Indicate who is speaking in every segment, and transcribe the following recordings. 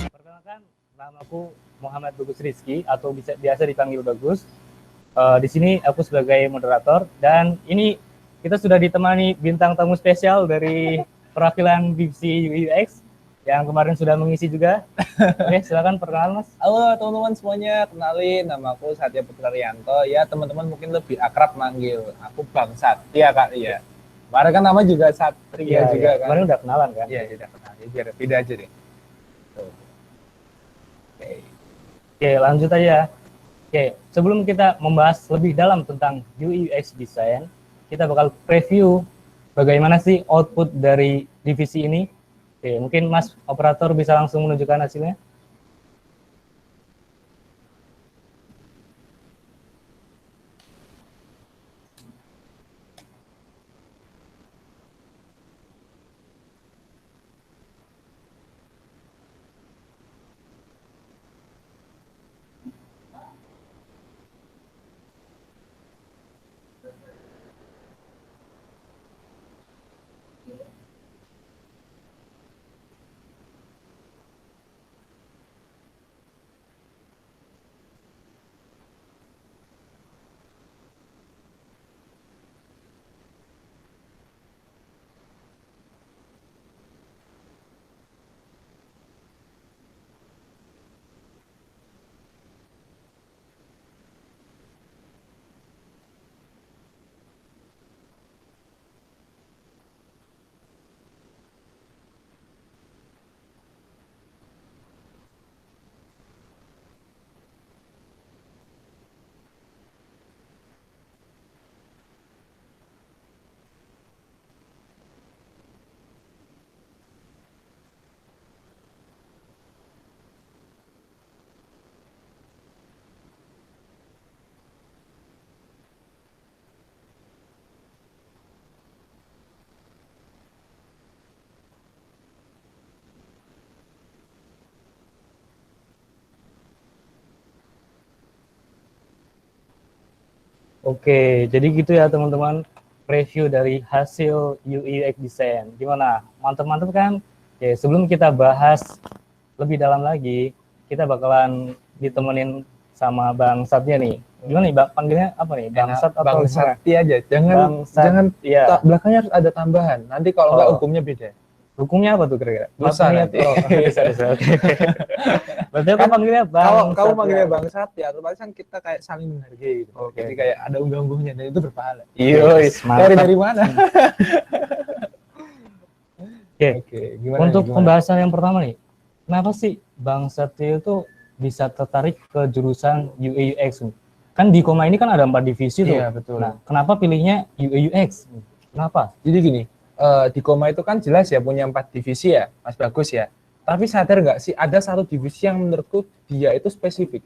Speaker 1: Perkenalkan, namaku Muhammad Bagus Rizky atau biasa dipanggil Bagus. Di sini aku sebagai moderator dan ini kita sudah ditemani bintang tamu spesial dari perwakilan divisi UX yang kemarin sudah mengisi juga. Oke, silakan perkenalan Mas.
Speaker 2: Halo teman-teman semuanya, kenalin namaku Satya Putra Rianto. Ya teman-teman mungkin lebih akrab manggil aku Bang Satya Kak. Iya. Kemarin kan nama juga Satria juga kan.
Speaker 1: Kemarin udah kenalan kan?
Speaker 2: Iya, sudah kenal. Ya, biar beda aja deh.
Speaker 1: Oke, lanjut aja. Oke, sebelum kita membahas lebih dalam tentang UI UX design, kita bakal preview bagaimana sih output dari divisi ini. Oke, mungkin Mas operator bisa langsung menunjukkan hasilnya. Oke, jadi gitu ya teman-teman, review dari hasil UI UX design. Gimana? Mantap-mantap kan? Oke, sebelum kita bahas lebih dalam lagi, kita bakalan ditemenin sama Bang Satya nih. Gimana nih, Bang? Panggilnya apa nih? Bang Sat atau
Speaker 2: Bang Satya aja. Jangan
Speaker 1: ya.
Speaker 2: Belakangnya harus ada tambahan. Nanti kalau enggak hukumnya beda.
Speaker 1: Hukumnya apa tuh kira-kira?
Speaker 2: Dosa nanti.
Speaker 1: Bisa. Oke. Berarti aku panggilnya Bang.
Speaker 2: Kamu panggilnya Bang Satya, otomatis kan kita kayak saling menghargai gitu.
Speaker 1: Oke.
Speaker 2: Jadi kayak ada unggah-ungguhnya dan itu berpahala.
Speaker 1: Iya,
Speaker 2: dari mana?
Speaker 1: Oke. Untuk pembahasan yang pertama nih, kenapa sih Bang Satya itu bisa tertarik ke jurusan UI UX? Kan di Koma ini kan ada 4 divisi tuh.
Speaker 2: Iya, betul.
Speaker 1: Nah, kenapa pilihnya UI UX? Kenapa?
Speaker 2: Jadi gini, di Koma itu kan jelas ya punya 4 divisi ya, Mas Bagus ya. Tapi sadar nggak sih ada satu divisi yang menurutku dia itu spesifik.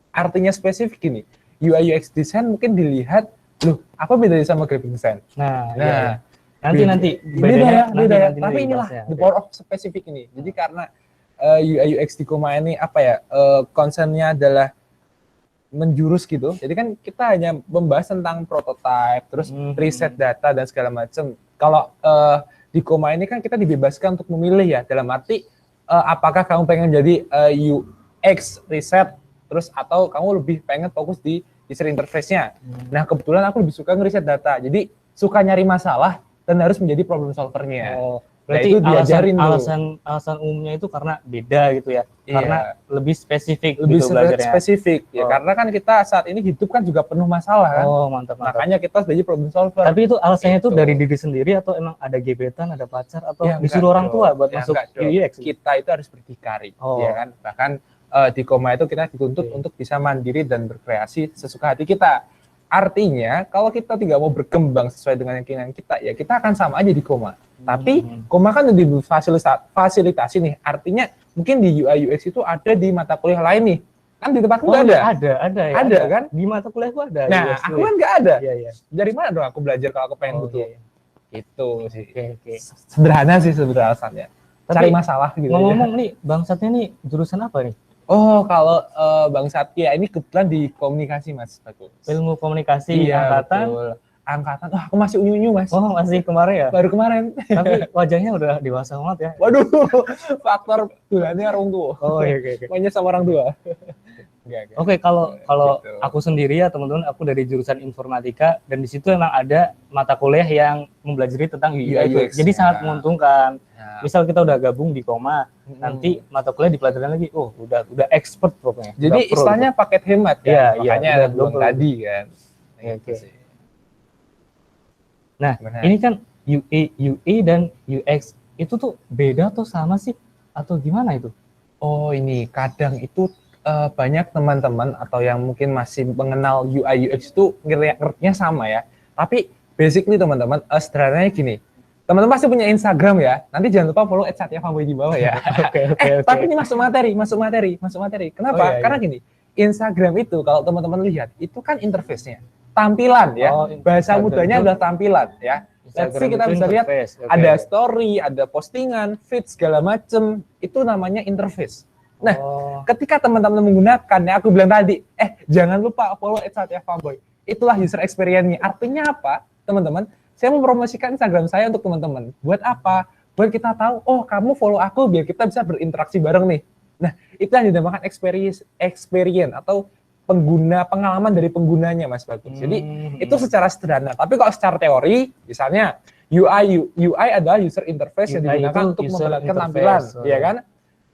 Speaker 2: Artinya spesifik gini, UI UX design mungkin dilihat, loh apa bedanya sama graphic design?
Speaker 1: Nah,
Speaker 2: Nah,
Speaker 1: iya. Nanti
Speaker 2: beda ya.
Speaker 1: nanti
Speaker 2: Tapi inilah
Speaker 1: dibahas ya.
Speaker 2: the power of spesifik ini. Jadi karena UI UX di Koma ini apa ya, concernnya adalah menjurus gitu. Jadi kan kita hanya membahas tentang prototype, terus preset data dan segala macam. Kalau di Koma ini kan kita dibebaskan untuk memilih ya, dalam arti apakah kamu pengen jadi UX riset, terus atau kamu lebih pengen fokus di user interface-nya. Nah kebetulan aku lebih suka ngeriset data, jadi suka nyari masalah dan harus menjadi problem solver-nya.
Speaker 1: Oh,
Speaker 2: Nah,
Speaker 1: berarti
Speaker 2: itu diajarin
Speaker 1: alasan umumnya itu karena beda gitu ya.
Speaker 2: Iya.
Speaker 1: Karena lebih spesifik
Speaker 2: lebih
Speaker 1: gitu belajarnya.
Speaker 2: spesifik ya,
Speaker 1: Oh.
Speaker 2: karena kan kita saat ini hidup kan juga penuh masalah kan.
Speaker 1: Oh, mantap.
Speaker 2: Makanya kita harus jadi problem solver.
Speaker 1: Tapi itu alasannya itu
Speaker 2: Gitu.
Speaker 1: dari diri sendiri atau emang ada gebetan, ada pacar atau
Speaker 2: Ya,
Speaker 1: disuruh orang
Speaker 2: dong.
Speaker 1: tua buat
Speaker 2: Ya,
Speaker 1: masuk
Speaker 2: enggak dong.
Speaker 1: UX?
Speaker 2: Kita itu harus berdikari,
Speaker 1: Oh.
Speaker 2: ya kan. Bahkan di Koma itu kita dituntut
Speaker 1: Oke.
Speaker 2: untuk bisa mandiri dan berkreasi sesuka hati kita. Artinya kalau kita tidak mau berkembang sesuai dengan keinginan kita, ya kita akan sama aja di Koma. Tapi Koma kan udah fasilitasi nih. Artinya mungkin di UI UX itu ada di mata kuliah lain nih. Kan di tempatku nggak ada.
Speaker 1: Ada ya.
Speaker 2: Ada kan?
Speaker 1: Di mata kuliahku ada.
Speaker 2: Nah,
Speaker 1: UX
Speaker 2: aku
Speaker 1: tuh.
Speaker 2: kan nggak ada.
Speaker 1: Iya.
Speaker 2: Dari mana dong aku belajar kalau aku pengen
Speaker 1: Oh,
Speaker 2: butuh?
Speaker 1: iya.
Speaker 2: Itu sih.
Speaker 1: Oke.
Speaker 2: Sederhana sih sebenarnya alasannya.
Speaker 1: Tapi
Speaker 2: Cari masalah gitu.
Speaker 1: Ngomong-ngomong nih, bangsatnya nih jurusan apa nih?
Speaker 2: Oh, kalau Bang Satya ini kebetulan di komunikasi, Mas. Bagus.
Speaker 1: Ilmu komunikasi
Speaker 2: Iya,
Speaker 1: angkatan.
Speaker 2: betul. Angkatan. Wah, aku masih unyu-unyu, Mas.
Speaker 1: Oh, masih kemarin ya?
Speaker 2: Baru kemarin.
Speaker 1: Tapi wajahnya udah dewasa banget ya.
Speaker 2: Waduh, faktor tulannya orang tua.
Speaker 1: Oh, iya, oke.
Speaker 2: Mainnya sama orang tua. Enggak.
Speaker 1: Oke, kalau
Speaker 2: Gitu.
Speaker 1: aku sendiri ya teman-teman, aku dari jurusan informatika dan di situ emang ada mata kuliah yang mempelajari tentang UI UX. Jadi sangat menguntungkan.
Speaker 2: Nah,
Speaker 1: Misal kita udah gabung di Koma, nanti mata kuliah dipelajarin lagi, udah expert pokoknya.
Speaker 2: jadi
Speaker 1: Udah pro
Speaker 2: istilahnya paket hemat kan.
Speaker 1: Iya, iya,
Speaker 2: Makanya
Speaker 1: udah
Speaker 2: ada belum
Speaker 1: double.
Speaker 2: tadi kan.
Speaker 1: Oke,
Speaker 2: Gitu
Speaker 1: oke.
Speaker 2: sih.
Speaker 1: Nah,
Speaker 2: Benar.
Speaker 1: ini kan UI dan UX itu tuh beda atau sama sih? Atau gimana itu?
Speaker 2: Oh, ini kadang itu banyak teman-teman atau yang mungkin masih mengenal UI UX itu ngertinya sama ya. Tapi basically teman-teman, sederhananya gini. Teman-teman pasti punya Instagram ya. Nanti jangan lupa follow @satyafanboy di bawah ya.
Speaker 1: Oke.
Speaker 2: Tapi ini masuk materi. Kenapa?
Speaker 1: Oh, iya, iya.
Speaker 2: Karena gini, Instagram itu kalau teman-teman lihat, itu kan interface-nya. Tampilan ya.
Speaker 1: Oh,
Speaker 2: Bahasa
Speaker 1: Instagram
Speaker 2: mudanya
Speaker 1: itu-
Speaker 2: adalah tampilan ya. Let's see, kita
Speaker 1: itu
Speaker 2: bisa lihat
Speaker 1: interface. Oke.
Speaker 2: ada story, ada postingan, feed segala macem. Itu namanya interface. Nah,
Speaker 1: Oh.
Speaker 2: ketika teman-teman menggunakan, ya aku bilang tadi, jangan lupa follow @satyafanboy. Itulah user experience-nya. Artinya apa, teman-teman? Saya mempromosikan Instagram saya untuk teman-teman. Buat apa? Buat kita tahu, oh kamu follow aku biar kita bisa berinteraksi bareng nih. Nah, itu yang dinamakan experience atau pengalaman dari penggunanya, Mas Bagus. Jadi itu secara sederhana. Tapi kalau secara teori, misalnya UI adalah user interface yang
Speaker 1: UI
Speaker 2: digunakan
Speaker 1: itu
Speaker 2: untuk
Speaker 1: user
Speaker 2: memperlihatkan tampilan,
Speaker 1: interface.
Speaker 2: ya kan?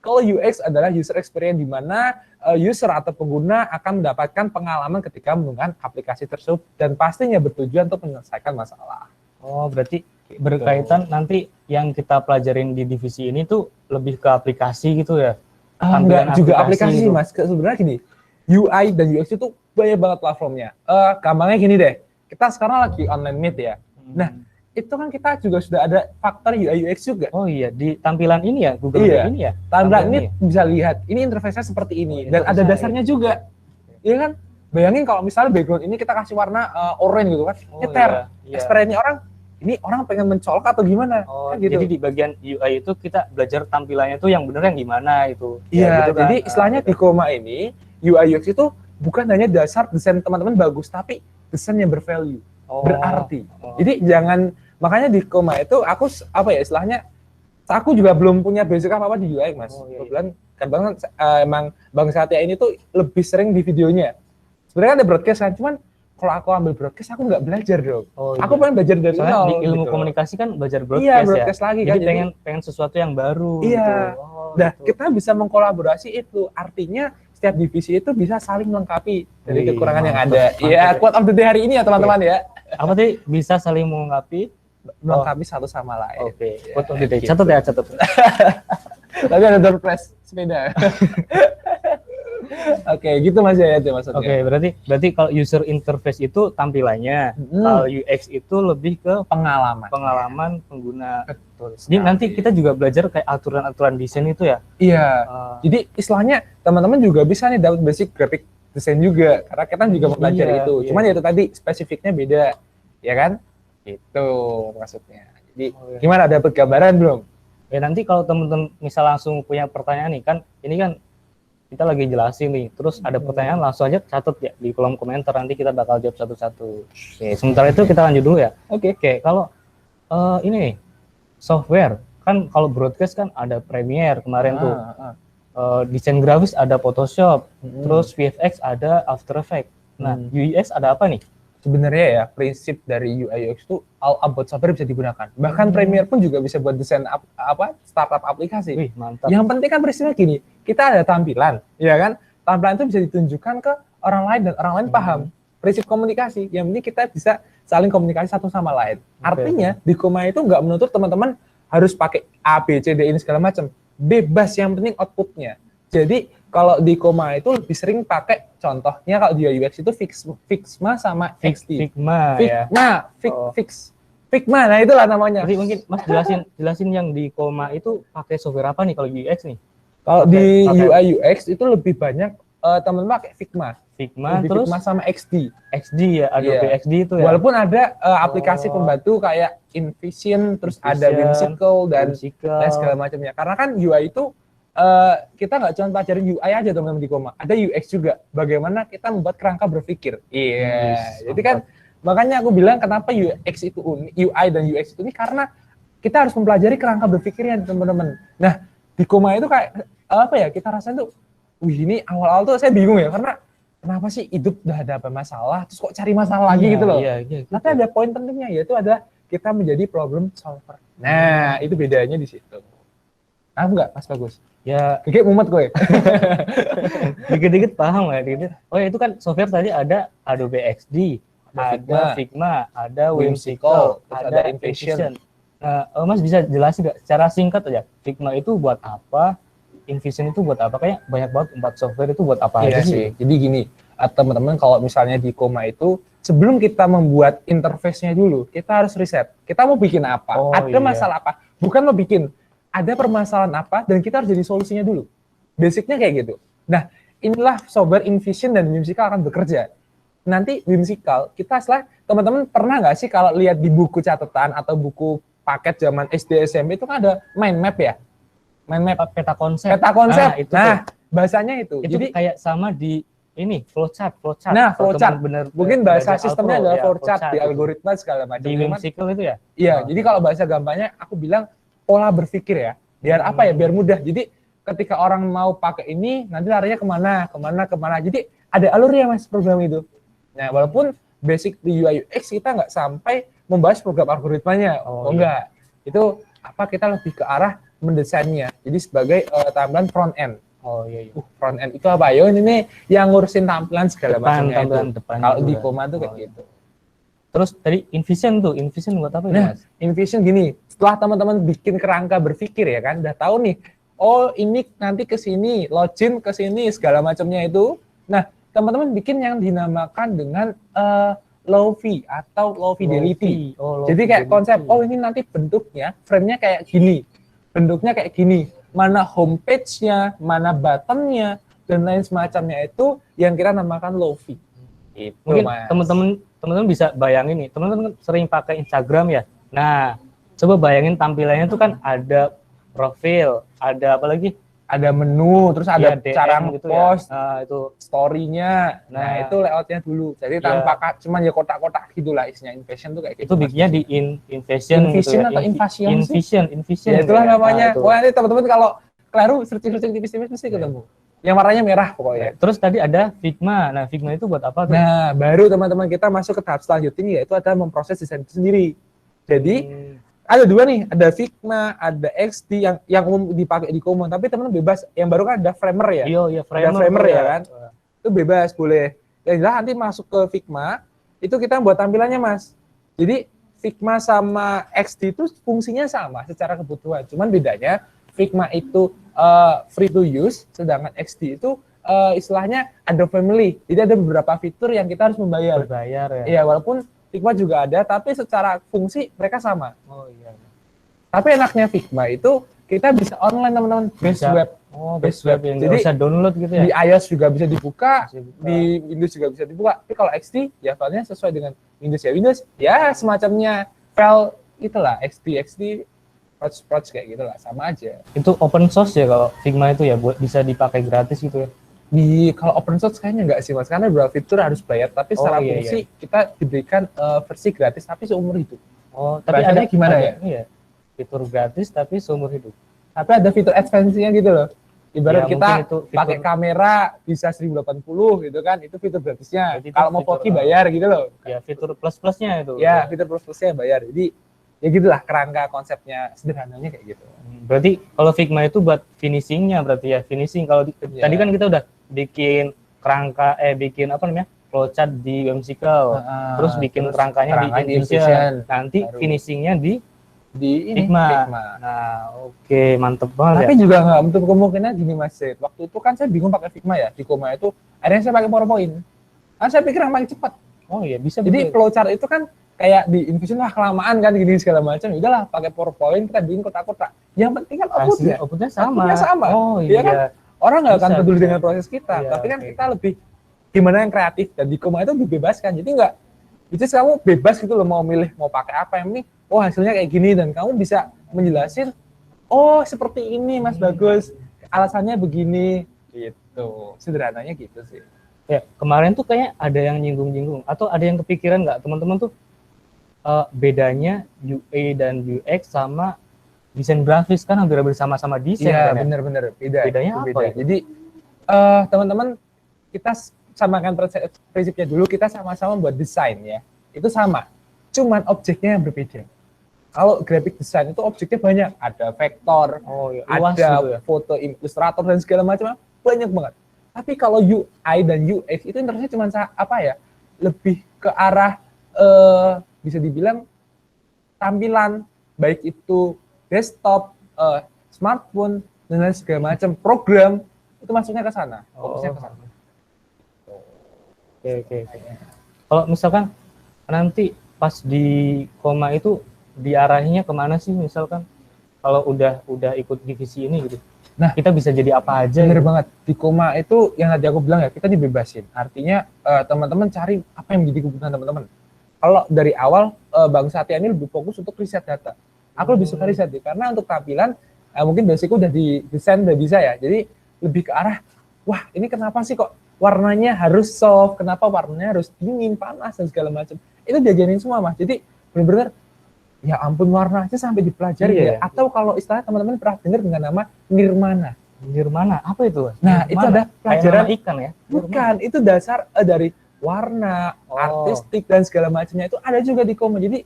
Speaker 2: Kalau UX adalah user experience di mana user atau pengguna akan mendapatkan pengalaman ketika menggunakan aplikasi tersebut dan pastinya bertujuan untuk menyelesaikan masalah.
Speaker 1: Oh, berarti berkaitan nanti yang kita pelajarin di divisi ini tuh lebih ke aplikasi gitu ya? Tampilan
Speaker 2: Enggak juga
Speaker 1: aplikasi
Speaker 2: aplikasi,
Speaker 1: gitu.
Speaker 2: Mas. Sebenarnya gini, UI dan UX itu banyak banget platformnya. Gampangnya gini deh, kita sekarang lagi online meet ya. Nah, itu kan kita juga sudah ada faktor UI UX juga.
Speaker 1: Oh iya, di tampilan ini ya, Google
Speaker 2: Iya.
Speaker 1: ini ya?
Speaker 2: Tampilan ini
Speaker 1: Tampilannya
Speaker 2: bisa lihat, ini interface-nya seperti ini,
Speaker 1: Oh,
Speaker 2: dan ada
Speaker 1: interface-nya,
Speaker 2: dasarnya juga. Iya kan? Bayangin kalau misalnya background ini kita kasih warna oranye gitu kan,
Speaker 1: Oh,
Speaker 2: nyeter.
Speaker 1: iya.
Speaker 2: Experience-nya orang, ini orang pengen mencolok atau gimana?
Speaker 1: Oh,
Speaker 2: Kan gitu.
Speaker 1: jadi di bagian UI itu kita belajar tampilannya tuh yang bener yang gimana itu.
Speaker 2: Iya,
Speaker 1: Ya, gitu kan?
Speaker 2: jadi istilahnya di Koma ini, UI UX itu bukan hanya dasar desain teman-teman bagus, tapi desain yang bervalue,
Speaker 1: Oh,
Speaker 2: berarti.
Speaker 1: oh.
Speaker 2: Jadi jangan, makanya di Koma itu aku istilahnya, aku juga belum punya basic apa-apa di UI, Mas.
Speaker 1: Oh, iya, iya.
Speaker 2: Kebetulan kadang emang Bang Satya ini tuh lebih sering di videonya. Sebenarnya ada broadcast kan, cuman kalau aku ambil broadcast aku nggak belajar dong.
Speaker 1: Oh, iya.
Speaker 2: Aku pengen belajar dari
Speaker 1: Soalnya
Speaker 2: nol.
Speaker 1: di ilmu
Speaker 2: gitu.
Speaker 1: komunikasi kan belajar broadcast,
Speaker 2: Iya,
Speaker 1: ya.
Speaker 2: broadcast lagi kan.
Speaker 1: Jadi pengen sesuatu yang baru.
Speaker 2: Iya.
Speaker 1: Gitu. Oh,
Speaker 2: Nah,
Speaker 1: gitu.
Speaker 2: kita bisa mengkolaborasi itu. Artinya setiap divisi itu bisa saling melengkapi dari
Speaker 1: Wih,
Speaker 2: kekurangan yang
Speaker 1: mantap,
Speaker 2: ada.
Speaker 1: mantap
Speaker 2: Iya,
Speaker 1: ya.
Speaker 2: quote of the day hari ini ya teman-teman ya.
Speaker 1: Apa sih bisa saling melengkapi?
Speaker 2: Melengkapi satu sama lain.
Speaker 1: Oke,
Speaker 2: Ya,
Speaker 1: quote of the day.
Speaker 2: gitu.
Speaker 1: Catat ya, catat.
Speaker 2: Tapi ada door prize sepeda. Oke, gitu Mas Jayat ya maksudnya.
Speaker 1: Oke, berarti kalau user interface itu tampilannya, kalau UX itu lebih ke pengalaman pengguna.
Speaker 2: Betul
Speaker 1: Jadi
Speaker 2: sekali.
Speaker 1: nanti kita juga belajar kayak aturan-aturan desain itu ya.
Speaker 2: Iya.
Speaker 1: Uh,
Speaker 2: Jadi istilahnya teman-teman juga bisa nih dapat basic graphic design juga karena kita juga mempelajari
Speaker 1: Iya,
Speaker 2: itu.
Speaker 1: iya.
Speaker 2: Cuman ya itu tadi spesifiknya beda, ya kan? Itu maksudnya. Jadi gimana, dapat gambaran belum?
Speaker 1: Ya nanti kalau teman-teman misal langsung punya pertanyaan nih kan, ini kan kita lagi jelasin nih, terus ada pertanyaan langsung aja catat ya di kolom komentar, nanti kita bakal jawab satu-satu. Oke, sementara itu kita lanjut dulu ya.
Speaker 2: Oke.
Speaker 1: Kalau ini nih, software kan kalau broadcast kan ada Premiere kemarin tuh. Desain grafis ada Photoshop, terus VFX ada After Effects. Nah, UX ada apa nih?
Speaker 2: Sebenarnya ya prinsip dari UI UX itu all about software bisa digunakan. Bahkan Premiere pun juga bisa buat desain startup aplikasi.
Speaker 1: Wih, mantap.
Speaker 2: Yang penting kan prinsipnya gini, kita ada tampilan, ya kan? Tampilan itu bisa ditunjukkan ke orang lain dan orang lain paham. Prinsip komunikasi, yang penting kita bisa saling komunikasi satu sama lain. Artinya di Koma itu nggak menuntut teman-teman harus pakai A, B, C, D ini segala macam. Bebas, yang penting outputnya. Jadi kalau di Koma itu lebih sering pakai, contohnya kalau di UX itu Figma sama XD.
Speaker 1: Figma.
Speaker 2: Nah itulah namanya.
Speaker 1: Jadi mungkin Mas jelasin yang di Koma itu pakai software apa nih kalau UX nih?
Speaker 2: Kalau di UI UX itu lebih banyak teman-teman pakai Figma terus Figma sama XD
Speaker 1: ya, Adobe XD itu ya.
Speaker 2: Walaupun ada aplikasi pembantu kayak InVision, terus ada Whimsical dan segala macamnya. Karena kan UI itu kita nggak cuma pelajarin UI aja teman-teman di Koma, ada UX juga. Bagaimana kita membuat kerangka berpikir. Jadi kan makanya aku bilang kenapa UX itu unik, UI dan UX itu ini karena kita harus mempelajari kerangka berpikirnya teman-teman. Nah di Koma itu kayak apa ya, kita rasain tuh, ini awal-awal tuh saya bingung ya, karena kenapa sih hidup udah ada apa masalah, terus kok cari masalah lagi gitu loh. Gitu. Tapi ada poin pentingnya, yaitu ada kita menjadi problem solver. Nah itu bedanya di situ. Paham nggak Mas Bagus?
Speaker 1: Ya,
Speaker 2: dikit mumet gue.
Speaker 1: Dikit-dikit paham ya, dikit. Oh ya, itu kan software tadi ada Adobe XD, ada Figma, ada Whimsical, ada InVision. Nah, Mas bisa jelasin nggak secara singkat aja, Figma itu buat apa, InVision itu buat apa? Kayak banyak banget 4 software itu buat apa aja sih?
Speaker 2: Jadi gini, teman-teman kalau misalnya di Koma itu, sebelum kita membuat interface-nya dulu, kita harus riset. Kita mau bikin apa? Ada masalah apa? Bukan mau bikin, ada permasalahan apa, dan kita harus jadi solusinya dulu. Basicnya kayak gitu. Nah, inilah software InVision dan Whimsical akan bekerja. Nanti Whimsical, kita setelah, teman-teman pernah nggak sih kalau lihat di buku catatan atau buku paket zaman SD SMP itu kan ada mind map ya? Mind map, peta konsep. Nah, bahasanya itu. Jadi kayak sama di ini flowchart. Nah, flowchart. Mungkin bahasa sistemnya adalah flowchart di algoritma segala macam.
Speaker 1: Di Whimsical itu ya?
Speaker 2: Iya, jadi kalau bahasa gampangnya aku bilang pola berpikir ya. Biar apa ya? Biar mudah. Jadi ketika orang mau pakai ini, nanti larinya kemana. Jadi ada alurnya Mas program itu. Nah, walaupun basic di UI UX kita nggak sampai membahas program algoritmanya. Enggak. Itu apa, kita lebih ke arah mendesainnya. Jadi sebagai tampilan front end. Front end itu apa? Yo ini nih yang ngurusin tampilan segala macamnya itu. Kalau di Koma tuh kayak gitu.
Speaker 1: Terus tadi InVision buat apa ya, Mas?
Speaker 2: InVision gini, setelah teman-teman bikin kerangka berpikir ya kan, udah tahu nih, oh ini nanti ke sini, login ke sini segala macamnya itu. Nah, teman-teman bikin yang dinamakan dengan low V atau low fidelity. Jadi kayak konsep, oh ini nanti bentuknya, frame-nya kayak gini, bentuknya kayak gini, mana homepage-nya, mana button-nya, dan lain semacamnya itu yang kita namakan low V. Itu,
Speaker 1: mungkin teman-teman bisa bayangin nih, teman-teman sering pakai Instagram ya. Nah, coba bayangin tampilannya itu kan ada profil, ada apa lagi? Ada menu, terus ada cara nge-post, itu story-nya. Nah, itu layout-nya dulu. Jadi tanpa cuman ya kotak-kotak gitulah isinya. InVision tuh kayak gitu. Itu bikinnya di InVision gitu ya.
Speaker 2: Atau InVision?
Speaker 1: InVision.
Speaker 2: Ya, itulah namanya. Wah, nanti teman-teman kalau keliru searching tipis-tipis mesti ketemu. Yang warnanya merah pokoknya. Terus tadi ada Figma. Nah, Figma itu buat apa tuh? Nah, baru teman-teman kita masuk ke tahap selanjutnya, yaitu ada memproses desain itu sendiri. Jadi ada dua nih, ada Figma, ada XD yang umum dipakai di Koma, tapi teman-teman bebas. Yang baru kan ada Framer ya. Iya, Framer ya kan. Itu bebas, boleh. Yang jelas nanti masuk ke Figma, itu kita buat tampilannya, Mas. Jadi Figma sama XD itu fungsinya sama secara kebutuhan. Cuman bedanya Figma itu free to use, sedangkan XD itu istilahnya ada family. Jadi ada beberapa fitur yang kita harus membayar.
Speaker 1: Berbayar ya.
Speaker 2: Iya, walaupun Figma juga ada, tapi secara fungsi mereka sama.
Speaker 1: Oh iya.
Speaker 2: Tapi enaknya Figma itu kita bisa online teman-teman, base
Speaker 1: Bisa.
Speaker 2: web.
Speaker 1: Oh,
Speaker 2: Base
Speaker 1: base web
Speaker 2: web.
Speaker 1: yang
Speaker 2: Jadi,
Speaker 1: nggak usah download gitu ya.
Speaker 2: Di iOS juga bisa dibuka,
Speaker 1: Bisa buka.
Speaker 2: di Windows juga bisa dibuka. Tapi kalau XD ya filenya sesuai dengan Windows ya. Windows ya semacamnya file itulah XD Proj kayak gitulah, sama aja.
Speaker 1: Itu open source ya kalau Figma itu ya, buat bisa dipakai gratis gitu ya.
Speaker 2: Kalau open source kayaknya enggak sih Mas, karena beberapa fitur harus bayar, tapi secara
Speaker 1: Oh, iya,
Speaker 2: fungsi kita diberikan versi gratis tapi seumur hidup.
Speaker 1: Oh, tapi
Speaker 2: Bahasanya gimana ya?
Speaker 1: Iya. Fitur gratis tapi seumur hidup.
Speaker 2: Tapi ada fitur advance-nya gitu loh. Ibarat
Speaker 1: Ya,
Speaker 2: kita
Speaker 1: mungkin itu fitur-
Speaker 2: pakai kamera bisa 1080 gitu kan, itu fitur gratisnya.
Speaker 1: Berarti itu
Speaker 2: Kalau mau
Speaker 1: fitur-
Speaker 2: 4K bayar gitu loh.
Speaker 1: Ya, fitur plus-plusnya itu.
Speaker 2: Ya, fitur plus-plusnya bayar. Jadi ya gitulah kerangka konsepnya, sederhananya kayak gitu.
Speaker 1: Berarti kalau Figma itu buat finishingnya berarti ya, finishing. Kalau
Speaker 2: Ya.
Speaker 1: tadi kan kita udah bikin kerangka, bikin apa namanya, flowchart di Whimsical, terus bikin kerangkanya di InVision. Nanti
Speaker 2: Baru.
Speaker 1: finishingnya di
Speaker 2: ini
Speaker 1: Figma.
Speaker 2: Figma.
Speaker 1: Nah, oke, mantep banget
Speaker 2: Tapi
Speaker 1: ya.
Speaker 2: juga nggak untuk kemungkinan gini Mas Zed. Waktu itu kan saya bingung pakai Figma ya, di Koma itu akhirnya saya pakai PowerPoint. Kan saya pikir yang paling cepat.
Speaker 1: Oh iya, bisa.
Speaker 2: Jadi flowchart itu kan kayak di InVision wah kelamaan kan gini segala macam. Udahlah pakai PowerPoint kita bikin kotak-kotak. Yang penting kan outputnya.
Speaker 1: Outputnya sama.
Speaker 2: Outputnya sama.
Speaker 1: Oh
Speaker 2: Iya
Speaker 1: iya.
Speaker 2: kan? Orang nggak akan
Speaker 1: Bisa,
Speaker 2: peduli
Speaker 1: bisa.
Speaker 2: dengan proses kita,
Speaker 1: Iya,
Speaker 2: tapi kan
Speaker 1: oke.
Speaker 2: kita lebih gimana yang kreatif, dan di Koma itu dibebaskan. Jadi nggak, itu kamu bebas gitu loh mau milih mau pakai apa, yang ini oh hasilnya kayak gini, dan kamu bisa menjelasin oh seperti ini Mas Bagus, alasannya begini gitu. Sederhananya gitu sih.
Speaker 1: Ya, kemarin tuh kayak ada yang nyinggung-nyinggung atau ada yang kepikiran nggak teman-teman tuh bedanya UA dan UX sama desain grafis, kan hampir sama-sama desain
Speaker 2: Iya
Speaker 1: kan ya?
Speaker 2: benar-benar beda.
Speaker 1: Bedanya
Speaker 2: Itu
Speaker 1: apa
Speaker 2: beda.
Speaker 1: itu?
Speaker 2: Jadi teman-teman kita samakan prinsipnya dulu, kita sama-sama buat desain ya. Itu sama. Cuman objeknya yang berbeda. Kalau graphic design itu objeknya banyak, ada vektor,
Speaker 1: Oh iya, luas
Speaker 2: ada
Speaker 1: gitu ya.
Speaker 2: foto ilustrator dan segala macam, banyak banget. Tapi kalau UI dan UX itu interestnya cuma apa ya? Lebih ke arah bisa dibilang tampilan, baik itu desktop, smartphone dan lain segala macam, program itu masuknya ke sana, fokusnya ke sana.
Speaker 1: Oke. Kalau misalkan nanti pas di Koma itu diarahinya kemana sih, misalkan kalau udah ikut divisi ini gitu?
Speaker 2: Nah,
Speaker 1: kita bisa jadi apa aja?
Speaker 2: Bener
Speaker 1: gitu?
Speaker 2: banget, di Koma itu yang tadi aku bilang ya, kita dibebasin. Artinya teman-teman cari apa yang menjadi kebutuhan teman-teman. Kalau dari awal Bang Satya ini lebih fokus untuk riset data. Aku lebih suka riset deh, karena untuk tampilan mungkin basicku udah di desain udah bisa ya. Jadi lebih ke arah, wah ini kenapa sih kok warnanya harus soft, kenapa warnanya harus dingin, panas dan segala macam. Itu diajarin semua Mas. Jadi benar-benar ya ampun, warna aja sampai dipelajari
Speaker 1: Iya,
Speaker 2: ya. Atau kalau istilah teman-teman pernah dengar dengan nama nirmana.
Speaker 1: Nirmana apa itu?
Speaker 2: Nah, itu ada pelajaran
Speaker 1: kayak nama ikan ya?
Speaker 2: Bukan, itu dasar dari warna, artistik dan segala macamnya itu ada juga di Koma. Jadi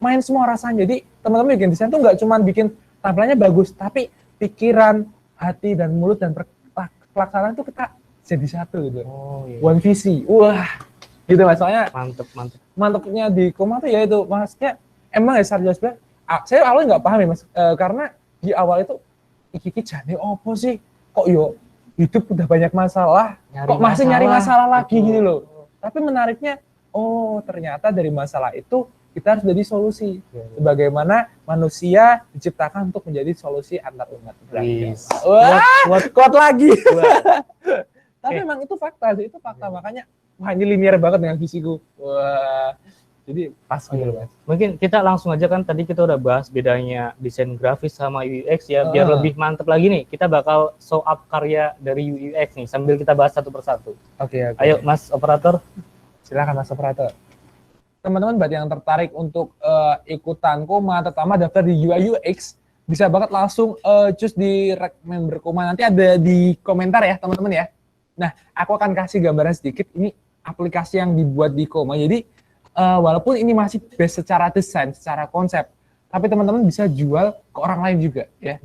Speaker 2: main semua rasanya. Jadi teman-teman bikin desain tuh nggak cuma bikin tampilannya bagus, tapi pikiran, hati dan mulut dan pelaksanaan itu kita jadi satu gitu.
Speaker 1: Oh iya.
Speaker 2: One visi. Wah, gitu Mas. Soalnya
Speaker 1: Mantep.
Speaker 2: mantepnya di Koma tuh ya itu, maksudnya emang ya jelas banget. Saya awalnya nggak paham ya Mas, karena di awal itu iki jane opo sih? Kok yo hidup udah banyak masalah, kok masih nyari masalah lagi gitu loh. Tapi menariknya, oh ternyata dari masalah itu kita harus jadi solusi. Sebagaimana manusia diciptakan untuk menjadi solusi antar umat. Wah, kuat lagi. Tapi memang itu fakta, itu fakta. Makanya, wah ini linear banget dengan visiku. Wah, jadi pas gitu Mas.
Speaker 1: Mungkin kita langsung aja, kan tadi kita udah bahas bedanya desain grafis sama UX ya, biar lebih mantep lagi nih. Kita bakal show up karya dari UX nih sambil kita bahas satu persatu.
Speaker 2: Oke.
Speaker 1: Ayo Mas Operator.
Speaker 2: Silakan Mas Operator. Teman-teman buat yang tertarik untuk ikutan Koma, terutama daftar di UI UX, bisa banget langsung cus di member Koma. Nanti ada di komentar ya teman-teman ya. Nah, aku akan kasih gambaran sedikit. Ini aplikasi yang dibuat di Koma. Jadi walaupun ini masih base secara desain, secara konsep, tapi teman-teman bisa jual ke orang lain juga ya.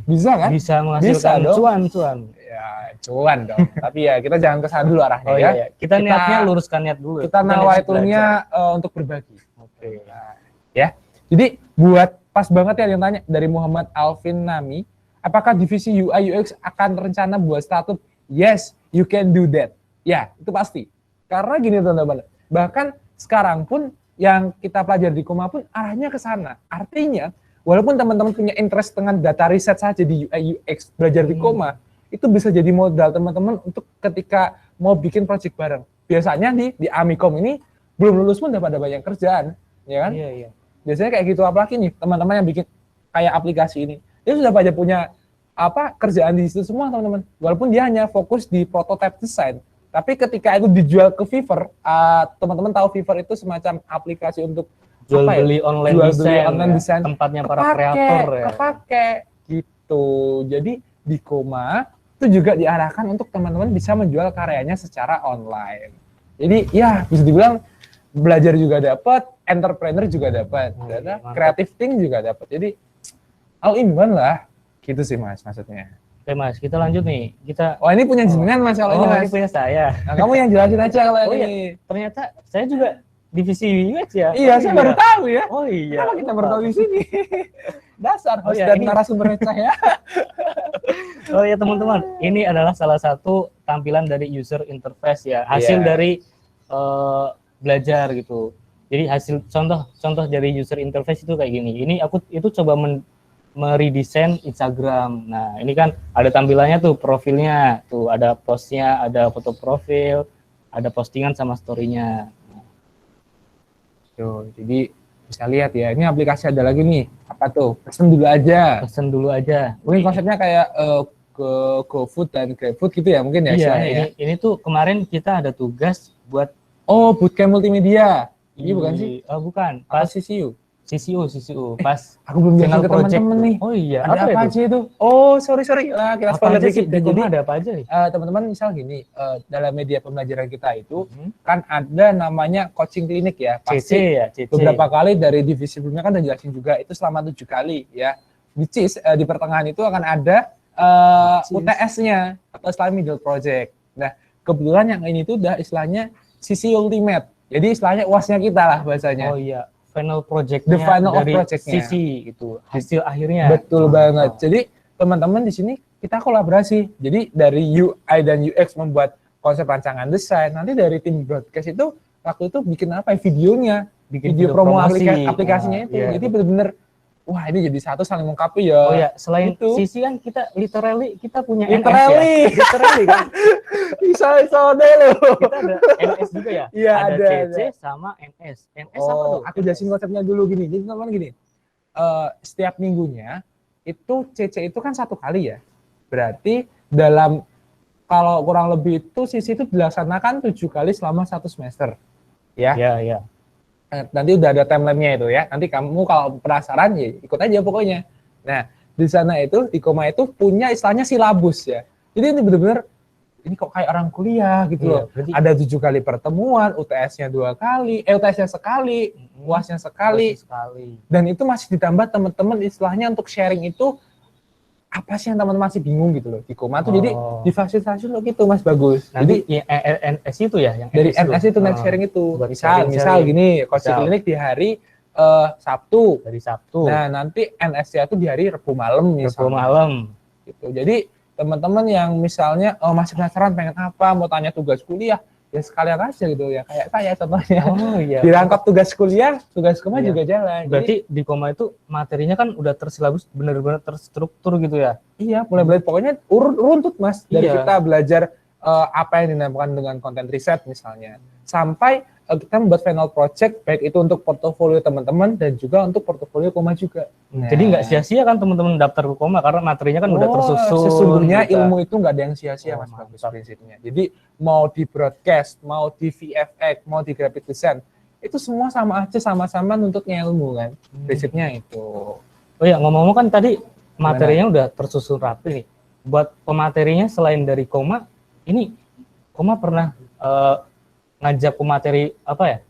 Speaker 2: Bisa kan?
Speaker 1: Bisa menghasilkan cuan.
Speaker 2: Ya, cuan dong. Tapi ya kita jangan kesana dulu arahnya ya.
Speaker 1: Iya. Kita niatnya luruskan niat dulu.
Speaker 2: Kita nawaitunya untuk berbagi.
Speaker 1: Oke.
Speaker 2: Nah, ya. Jadi buat pas banget ya yang tanya dari Muhammad Alvin Nami, apakah divisi UI UX akan rencana buat startup? Yes, you can do that. Ya, itu pasti. Karena gini teman-teman, bahkan sekarang pun yang kita pelajari di Koma pun arahnya ke sana. Artinya, walaupun teman-teman punya interest dengan data riset saja di UI UX belajar di Koma, itu bisa jadi modal teman-teman untuk ketika mau bikin project bareng. Biasanya di Amikom ini belum lulus pun dapat banyak kerjaan, ya kan?
Speaker 1: Iya, iya.
Speaker 2: Biasanya kayak gitu, apalagi nih teman-teman yang bikin kayak aplikasi ini, dia sudah pada punya kerjaan di situ semua teman-teman. Walaupun dia hanya fokus di prototype design, tapi ketika itu dijual ke Fiverr, teman-teman tahu Fiverr itu semacam aplikasi untuk
Speaker 1: Jual beli online desain, tempatnya para kreator ya.
Speaker 2: Kepake gitu. Jadi di Koma itu juga diarahkan untuk teman-teman bisa menjual karyanya secara online. Jadi ya bisa dibilang belajar juga dapat, entrepreneur juga dapat, creative thing juga dapat. Jadi all in one lah, gitu sih Mas maksudnya.
Speaker 1: Oke Mas, kita lanjut nih.
Speaker 2: Ini punya jenengan Mas kalau ini Mas.
Speaker 1: Ini punya saya.
Speaker 2: Nah, kamu yang jelasin aja kalau ini.
Speaker 1: Iya. Ternyata saya juga divisi UX ya.
Speaker 2: Iya, saya baru tahu ya.
Speaker 1: Oh iya.
Speaker 2: Kenapa kita baru tahu di sini? Dasar host dan narasumber saya.
Speaker 1: Oh ya teman-teman, ini adalah salah satu tampilan dari user interface ya. Hasil dari belajar gitu. Jadi hasil contoh dari user interface itu kayak gini. Ini aku itu coba meredesain Instagram. Nah, ini kan ada tampilannya tuh, profilnya, tuh ada postnya, ada foto profil, ada postingan sama story-nya.
Speaker 2: Tuh, jadi bisa lihat ya, ini aplikasi ada lagi nih. Apa tuh? Pesen dulu aja.
Speaker 1: Pesen dulu aja.
Speaker 2: Mungkin konsepnya kayak ke GoFood dan GrabFood gitu ya mungkin ya.
Speaker 1: Iya, ini tuh kemarin kita ada tugas buat
Speaker 2: bootcamp multimedia. Ini bukan sih?
Speaker 1: Bukan.
Speaker 2: Pas CCU.
Speaker 1: CCU. Pas
Speaker 2: aku belum bilang ke teman-teman nih.
Speaker 1: Oh iya,
Speaker 2: ada apa aja itu? Sorry. Kita spoiler dikit.
Speaker 1: Jadi ada apa aja nih?
Speaker 2: Teman-teman misal gini, dalam media pembelajaran kita itu kan ada namanya coaching klinik ya. Pasti
Speaker 1: CC.
Speaker 2: Beberapa kali dari divisi sebelumnya kan udah jelasin juga itu selama 7 kali ya. Which is di pertengahan itu akan ada UTS-nya atau Islamic Middle Project. Nah, kebetulan yang ini tuh udah istilahnya CC Ultimate. Jadi istilahnya UAS-nya kita lah bahasanya.
Speaker 1: Oh iya. Final project-nya,
Speaker 2: the final
Speaker 1: dari
Speaker 2: project-nya.
Speaker 1: sisi itu hasil akhirnya.
Speaker 2: Betul banget. Jadi teman-teman di sini kita kolaborasi. Jadi dari UI dan UX membuat konsep rancangan desain. Nanti dari tim broadcast itu waktu itu bikin apa ya videonya, bikin video promo aplikasinya itu. Jadi benar-benar wah ini jadi satu saling melengkapi ya.
Speaker 1: Oh ya, selain
Speaker 2: itu.
Speaker 1: sisi kan kita literally kita punya
Speaker 2: literally.
Speaker 1: NS ya. Literally kan.
Speaker 2: Bisa deh loh.
Speaker 1: Kita ada NS juga ya.
Speaker 2: Iya
Speaker 1: ada CC sama NS. NS apa tuh?
Speaker 2: Aku jelasin konsepnya dulu gini. Jadi teman-teman gini. Setiap minggunya itu CC itu kan 1 kali ya. Berarti dalam kalau kurang lebih itu sisi itu dilaksanakan 7 kali selama 1 semester. Ya.
Speaker 1: Iya.
Speaker 2: Nanti udah ada timeline-nya itu ya. Nanti kamu kalau penasaran ya ikut aja pokoknya. Nah, di sana itu di Koma itu punya istilahnya silabus ya. Jadi ini benar-benar ini kok kayak orang kuliah gitu loh.
Speaker 1: Berarti
Speaker 2: ada 7 kali pertemuan, UTS-nya 2 kali, UTS-nya sekali, UAS-nya sekali. Dan itu masih ditambah teman-teman istilahnya untuk sharing itu apa sih yang teman-teman masih bingung gitu loh di Koma tuh. Jadi difasilitasi loh gitu Mas Bagus.
Speaker 1: Nanti
Speaker 2: jadi
Speaker 1: NS itu ya yang
Speaker 2: dari NS itu net sharing itu. Misal gini, coaching klinik di hari Sabtu.
Speaker 1: Dari Sabtu.
Speaker 2: Nah, nanti NS-nya itu di hari Rabu malam misalnya.
Speaker 1: Rabu malam.
Speaker 2: Gitu. Jadi teman-teman yang misalnya masih penasaran pengen apa, mau tanya tugas kuliah, ya sekalian aja gitu ya kayak saya contohnya.
Speaker 1: Oh iya.
Speaker 2: Dirangkap tugas kuliah, tugas Koma juga jalan.
Speaker 1: Berarti di Koma itu materinya kan udah tersilabus benar-benar terstruktur gitu ya.
Speaker 2: Iya, mulai belajar pokoknya runtut Mas. Dari kita belajar apa yang dinamakan dengan konten riset misalnya, sampai kita membuat final project baik itu untuk portofolio teman-teman dan juga untuk portofolio Koma juga.
Speaker 1: Nah. Jadi nggak sia-sia kan teman-teman daftar ke Koma karena materinya kan udah tersusun.
Speaker 2: Sesungguhnya ilmu itu nggak ada yang sia-sia Mas Bagus prinsipnya. Jadi mau di broadcast, mau di VFX, mau di graphic design, itu semua sama aja, sama-sama nuntutnya ilmu kan. Prinsipnya itu.
Speaker 1: Oh ya, ngomong-ngomong kan tadi materinya udah tersusun rapi nih. Buat pematerinya selain dari Koma, ini Koma pernah ngajak pemateri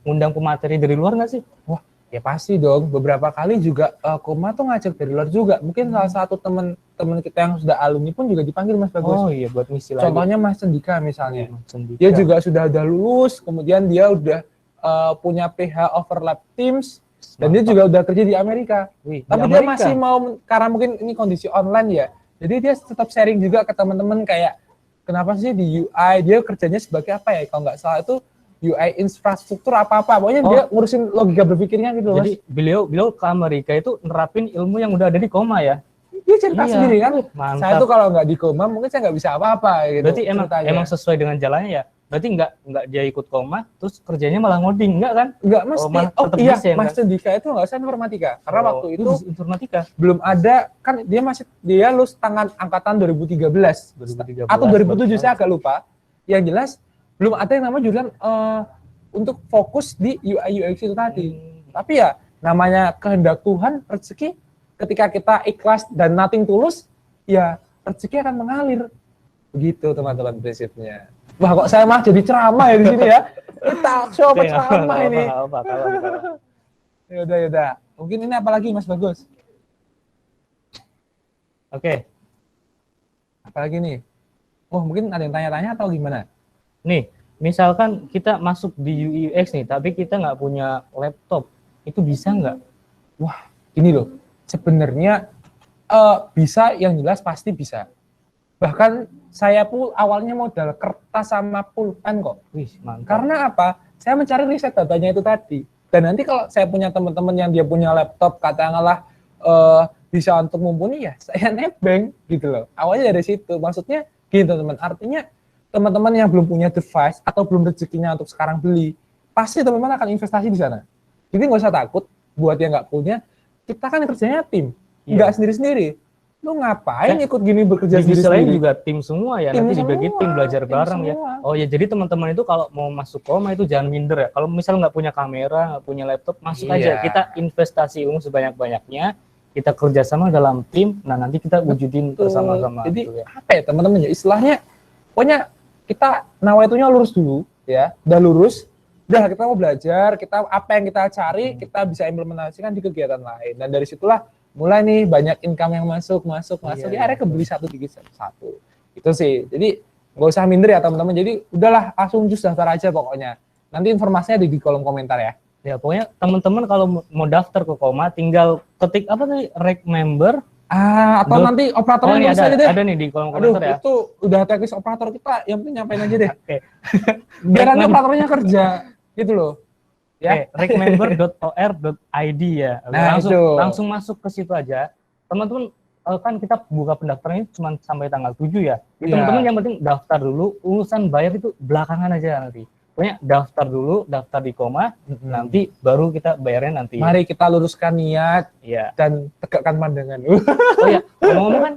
Speaker 1: ngundang pemateri dari luar nggak sih?
Speaker 2: Wah, ya pasti dong. Beberapa kali juga Koma tuh ngajak dari luar juga. Mungkin salah satu teman kita yang sudah alumni pun juga dipanggil Mas Bagus.
Speaker 1: Oh iya, buat misi lagi.
Speaker 2: Contohnya Mas Cendika misalnya. Dia juga sudah lulus, kemudian dia udah punya PH overlap Teams, dan dia juga udah kerja di Amerika. Tapi dia masih mau, karena mungkin ini kondisi online ya, jadi dia tetap sharing juga ke teman-teman kayak kenapa sih di UI dia kerjanya sebagai apa ya? Kalau nggak salah itu UI infrastruktur apa-apa. Pokoknya dia ngurusin logika berpikirnya gitu loh.
Speaker 1: Jadi beliau ke Amerika itu nerapin ilmu yang udah ada di Koma ya.
Speaker 2: Dia cerita sendiri kan.
Speaker 1: Mantap.
Speaker 2: Saya tuh kalau nggak di Koma mungkin saya nggak bisa apa-apa gitu.
Speaker 1: Berarti emang sesuai dengan jalannya ya. Berarti nggak dia ikut Koma terus kerjanya malah ngoding, nggak kan?
Speaker 2: Nggak mesti. Iya, Mas Dika itu nggak usah informatika. Karena waktu itu
Speaker 1: informatika
Speaker 2: belum ada, kan dia lulus tangan angkatan 2013 atau 2007, saya agak lupa. Yang jelas belum ada yang namanya jurusan untuk fokus di UI UX itu tadi. Tapi ya namanya kehendak Tuhan, rezeki ketika kita ikhlas dan nothing tulus, ya rezeki akan mengalir. Begitu teman-teman prinsipnya. Wah, kok saya mah jadi ceramah ya di sini ya. Kita coba ceramah ini. Yaudah. Mungkin ini apa lagi Mas Bagus?
Speaker 1: Oke.
Speaker 2: Apalagi nih? Oh, mungkin ada yang tanya-tanya atau gimana?
Speaker 1: Nih, misalkan kita masuk di UI UX nih, tapi kita nggak punya laptop, itu bisa nggak?
Speaker 2: Wah, ini loh. Sebenarnya bisa, yang jelas pasti bisa. Bahkan saya pun awalnya modal kertas sama pulpen kok.
Speaker 1: Wih, mantap.
Speaker 2: Karena apa? Saya mencari riset datanya itu tadi. Dan nanti kalau saya punya teman-teman yang dia punya laptop, katakanlah bisa untuk mumpuni, ya saya nebeng gitu loh. Awalnya dari situ. Maksudnya gini teman-teman, artinya teman-teman yang belum punya device atau belum rezekinya untuk sekarang beli, pasti teman-teman akan investasi di sana. Jadi nggak usah takut buat yang nggak punya. Kita kan kerjanya tim, nggak sendiri-sendiri. Lu ngapain ikut gini bekerja sendiri-sendiri?
Speaker 1: juga tim semua ya, nanti dibagi tim belajar bareng ya. Oh ya, jadi teman-teman itu kalau mau masuk Koma itu jangan minder ya. Kalau misalnya nggak punya kamera, nggak punya laptop, masuk aja. Kita investasi ilmu sebanyak-banyaknya, kita kerjasama dalam tim, nah nanti kita wujudin bersama-sama.
Speaker 2: Jadi gitu ya. Apa ya teman-teman ya, istilahnya pokoknya kita nawaitunya lurus dulu ya, udah lurus, udah kita mau belajar, kita apa yang kita cari, kita bisa implementasikan di kegiatan lain. Dan dari situlah mulai nih banyak income yang masuk, di akhirnya kebeli satu dikit satu. Itu sih. Jadi nggak usah minder ya teman-teman. Jadi udahlah langsung just daftar aja pokoknya. Nanti informasinya ada di kolom komentar ya.
Speaker 1: Ya pokoknya teman-teman kalau mau daftar ke Koma tinggal ketik apa tadi, rek member.
Speaker 2: Atau nanti operatornya
Speaker 1: ada nih di kolom komentar ya.
Speaker 2: Itu udah teknis operator kita, yang penting nyampein aja deh. Oke. Biar nanti operatornya kerja gitu loh. Ya,
Speaker 1: rekmember.or.id ya.
Speaker 2: Nah,
Speaker 1: langsung masuk ke situ aja. Teman-teman kan kita buka pendaftaran ini cuma sampai tanggal 7 ya. Teman-teman yang penting daftar dulu, urusan bayar itu belakangan aja nanti. Pokoknya daftar dulu, daftar di Koma, nanti baru kita bayarnya nanti.
Speaker 2: Mari kita luruskan niat dan tegakkan pandangan.
Speaker 1: Oh ya, ngomong-ngomong kan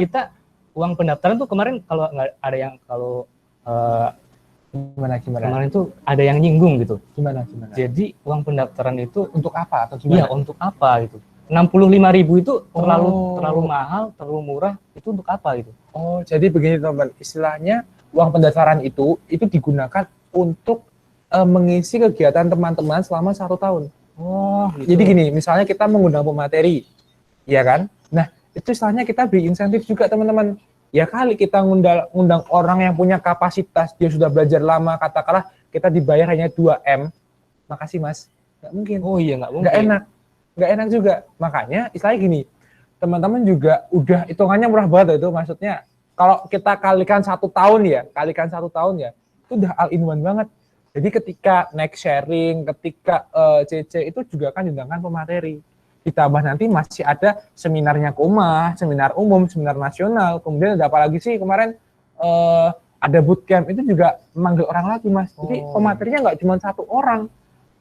Speaker 1: kita uang pendaftaran tuh kemarin kalau nggak ada yang
Speaker 2: gimana?
Speaker 1: Kemarin tuh ada yang nyinggung gitu.
Speaker 2: Gimana?
Speaker 1: Jadi uang pendaftaran itu
Speaker 2: untuk apa atau gimana?
Speaker 1: Iya, untuk apa gitu. 65.000 itu terlalu mahal, terlalu murah, itu untuk apa gitu.
Speaker 2: Oh, jadi begini teman-teman, istilahnya uang pendaftaran itu digunakan untuk mengisi kegiatan teman-teman selama 1 tahun.
Speaker 1: Oh, gitu.
Speaker 2: Jadi gini, misalnya kita mengundang pemateri, ya kan? Nah, itu istilahnya kita beri insentif juga teman-teman. Ya kali kita ngundang orang yang punya kapasitas, dia sudah belajar lama, katakanlah kita dibayar hanya 2M, makasih mas, nggak mungkin.
Speaker 1: Oh iya, nggak mungkin.
Speaker 2: Nggak enak juga. Makanya istilahnya gini, teman-teman juga udah hitungannya murah banget itu, maksudnya kalau kita kalikan 1 tahun ya, itu udah all in one banget. Jadi ketika next sharing, ketika CC itu juga kan diundangkan pemateri. Ditambah nanti masih ada seminarnya Koma, seminar umum, seminar nasional. Kemudian ada apa lagi sih kemarin ada bootcamp, itu juga memanggil orang lagi mas. Jadi pematerinya nggak cuma 1 orang.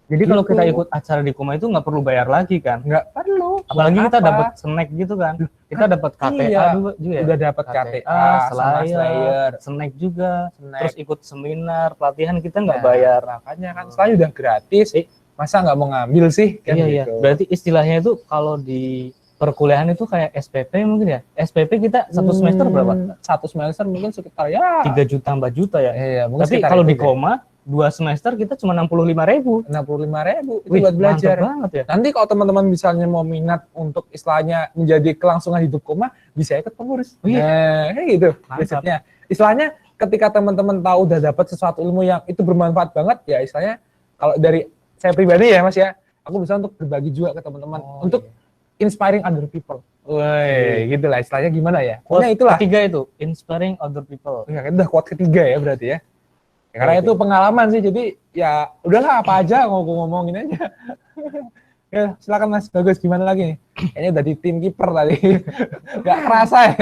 Speaker 1: Jadi kalau kita ikut acara di Koma itu nggak perlu bayar lagi kan?
Speaker 2: Nggak perlu.
Speaker 1: Apalagi kita dapat snack gitu kan? Kita dapat KTA juga ya?
Speaker 2: Udah dapat KTA,
Speaker 1: Slayer, snack juga. Terus ikut seminar, pelatihan kita nggak bayar.
Speaker 2: Makanya kan Slayer udah gratis. Masa nggak mau ngambil sih?
Speaker 1: Kan iya. Berarti istilahnya itu kalau di perkuliahan itu kayak SPP mungkin ya? SPP kita 1 semester berapa?
Speaker 2: 1 semester mungkin sekitar ya
Speaker 1: 3 juta 4 juta ya?
Speaker 2: Iya,
Speaker 1: tapi kalau di Koma 2 semester kita cuma 65.000.
Speaker 2: 65.000 itu buat belajar.
Speaker 1: Banget ya.
Speaker 2: Nanti kalau teman-teman misalnya mau minat untuk istilahnya menjadi kelangsungan hidup Koma, bisa ikut pengurus. Nah, kayak gitu. Biasanya. Istilahnya ketika teman-teman tahu udah dapat sesuatu ilmu yang itu bermanfaat banget, ya istilahnya kalau dari saya pribadi ya mas ya, aku bisa untuk berbagi juga ke teman-teman untuk inspiring other people. Woi, gitulah istilahnya gimana ya?
Speaker 1: Quote
Speaker 2: Pokoknya itulah.
Speaker 1: ketiga itu inspiring other people.
Speaker 2: Ya, itu udah quote ketiga ya berarti ya. Ya, karena
Speaker 1: Oke.
Speaker 2: itu pengalaman sih, jadi ya udahlah apa aja ngomongin aja. Ya, silakan Mas Bagus, gimana lagi nih? Kayaknya udah di tim kiper tadi. Gak kerasa ya.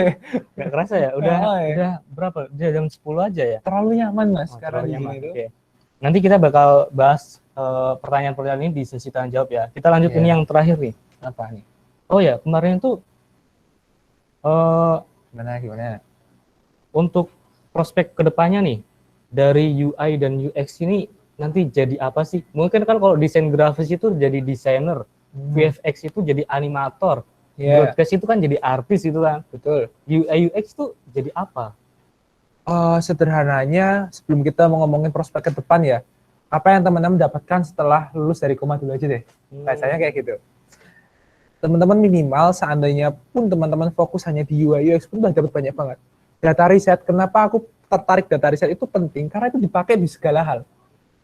Speaker 1: Nggak kerasa ya? Udah
Speaker 2: Oh, iya.
Speaker 1: udah berapa? Udah jam 10 aja ya?
Speaker 2: Terlalu nyaman Mas
Speaker 1: Oh,
Speaker 2: sekarang
Speaker 1: terlalu
Speaker 2: di sini
Speaker 1: nyaman.
Speaker 2: itu.
Speaker 1: Oke. Nanti kita bakal bahas pertanyaan-pertanyaan ini di sesi tanya jawab ya. Kita lanjut
Speaker 2: Iya.
Speaker 1: ini yang terakhir nih.
Speaker 2: Apa nih?
Speaker 1: Oh ya, kemarin tuh eh,
Speaker 2: Gimana?
Speaker 1: untuk prospek kedepannya nih dari UI dan UX ini nanti jadi apa sih? Mungkin kan kalau desain grafis itu jadi desainer, VFX itu jadi animator,
Speaker 2: Iya,
Speaker 1: broadcast itu kan jadi artis itu kan.
Speaker 2: betul.
Speaker 1: UI UX itu jadi apa?
Speaker 2: Sederhananya, sebelum kita mau ngomongin prospek ke depan ya, apa yang teman-teman dapatkan setelah lulus dari Koma dulu aja deh. Rasanya kayak gitu. Teman-teman minimal seandainya pun teman-teman fokus hanya di UI UX pun udah dapat banyak banget. Data riset, kenapa aku tertarik data riset itu penting? Karena itu dipakai di segala hal.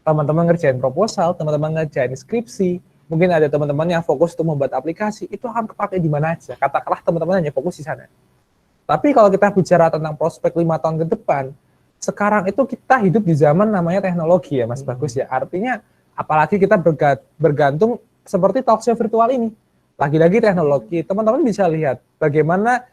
Speaker 2: Teman-teman ngerjain proposal, teman-teman ngerjain skripsi, mungkin ada teman-teman yang fokus untuk membuat aplikasi, itu akan kepake di mana aja. Katakanlah teman-teman hanya fokus di sana. Tapi kalau kita bicara tentang prospek 5 tahun ke depan, sekarang itu kita hidup di zaman namanya teknologi ya Mas Bagus ya. Artinya apalagi kita bergantung seperti talkshow virtual ini. Lagi-lagi teknologi, teman-teman bisa lihat bagaimana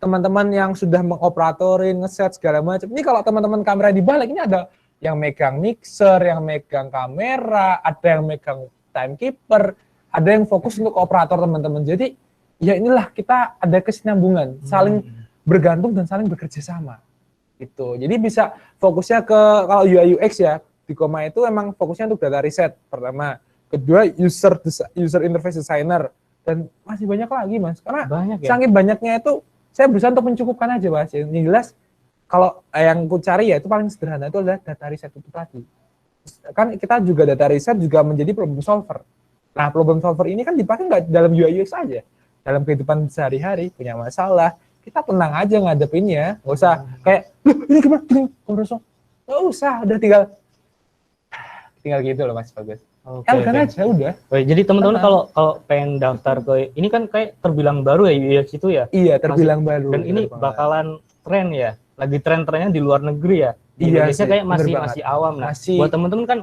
Speaker 2: teman-teman yang sudah mengoperatorin, ngeset segala macam. Ini kalau teman-teman kamera di balik, ini ada yang megang mixer, yang megang kamera, ada yang megang timekeeper, ada yang fokus untuk operator teman-teman. Jadi ya inilah kita ada kesinambungan, saling bergantung dan saling bekerja sama. Gitu. Jadi bisa fokusnya ke kalau UI UX ya di Koma itu emang fokusnya untuk data riset pertama, kedua user interface designer dan masih banyak lagi Mas. Karena
Speaker 1: Banyak ya?
Speaker 2: saking banyaknya itu saya berusaha untuk mencukupkan aja Mas. Yang jelas kalau yang ku cari ya itu paling sederhana itu adalah data riset itu tadi. Kan kita juga data riset juga menjadi problem solver. Nah problem solver ini kan dipakai nggak dalam UI UX aja, dalam kehidupan sehari-hari punya masalah kita tenang aja ngadepinnya, nggak usah kayak ini gimana nggak usah, udah tinggal gitu loh Mas Bagus. Kan aja udah.
Speaker 1: Oke, jadi teman-teman kalau pengen daftar ke ini kan kayak terbilang baru ya UX itu ya.
Speaker 2: Iya terbilang baru.
Speaker 1: Dan ini bakalan tren ya, lagi tren-trennya di luar negeri ya. Di
Speaker 2: Iya
Speaker 1: Indonesia
Speaker 2: sih,
Speaker 1: kayak
Speaker 2: bener
Speaker 1: masih awam. Nah,
Speaker 2: Masih-
Speaker 1: buat teman-teman kan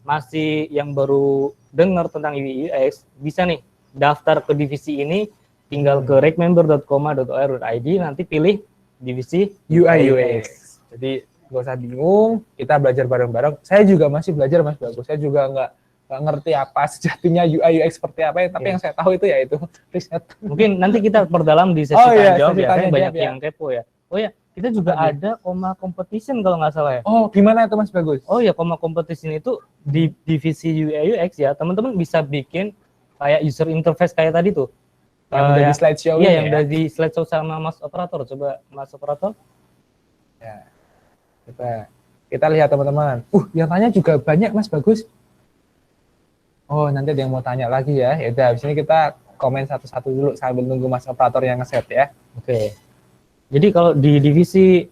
Speaker 1: masih yang baru dengar tentang UI UX, bisa nih daftar ke divisi ini, tinggal ke recmember.koma.or.id, nanti pilih divisi
Speaker 2: UI UX. Jadi nggak usah bingung, kita belajar bareng-bareng. Saya juga masih belajar Mas Bagus. Saya juga nggak ngerti apa sejatinya UI UX seperti apa, tapi yang saya tahu itu ya itu riset.
Speaker 1: Mungkin nanti kita perdalam di sesi
Speaker 2: Oh iya,
Speaker 1: tanya jawab
Speaker 2: sesi
Speaker 1: ya,
Speaker 2: tanya
Speaker 1: kan banyak
Speaker 2: jawab ya.
Speaker 1: yang kepo ya. Oh ya, kita juga ada Koma Competition kalau nggak salah ya.
Speaker 2: Oh gimana itu Mas Bagus?
Speaker 1: Oh ya, Koma Competition itu di divisi UI UX ya, teman-teman bisa bikin kayak user interface kayak tadi tuh.
Speaker 2: Yang udah di slideshow
Speaker 1: Iya,
Speaker 2: ini
Speaker 1: yang
Speaker 2: ya?
Speaker 1: udah di slideshow sama Mas Operator. Coba Mas Operator.
Speaker 2: Ya. Kita lihat teman-teman. Yang tanya juga banyak Mas Bagus. Oh, nanti ada yang mau tanya lagi ya. Ya udah, habis ini kita komen satu-satu dulu sambil nunggu Mas Operator yang nge-set ya.
Speaker 1: Oke. Jadi kalau di divisi,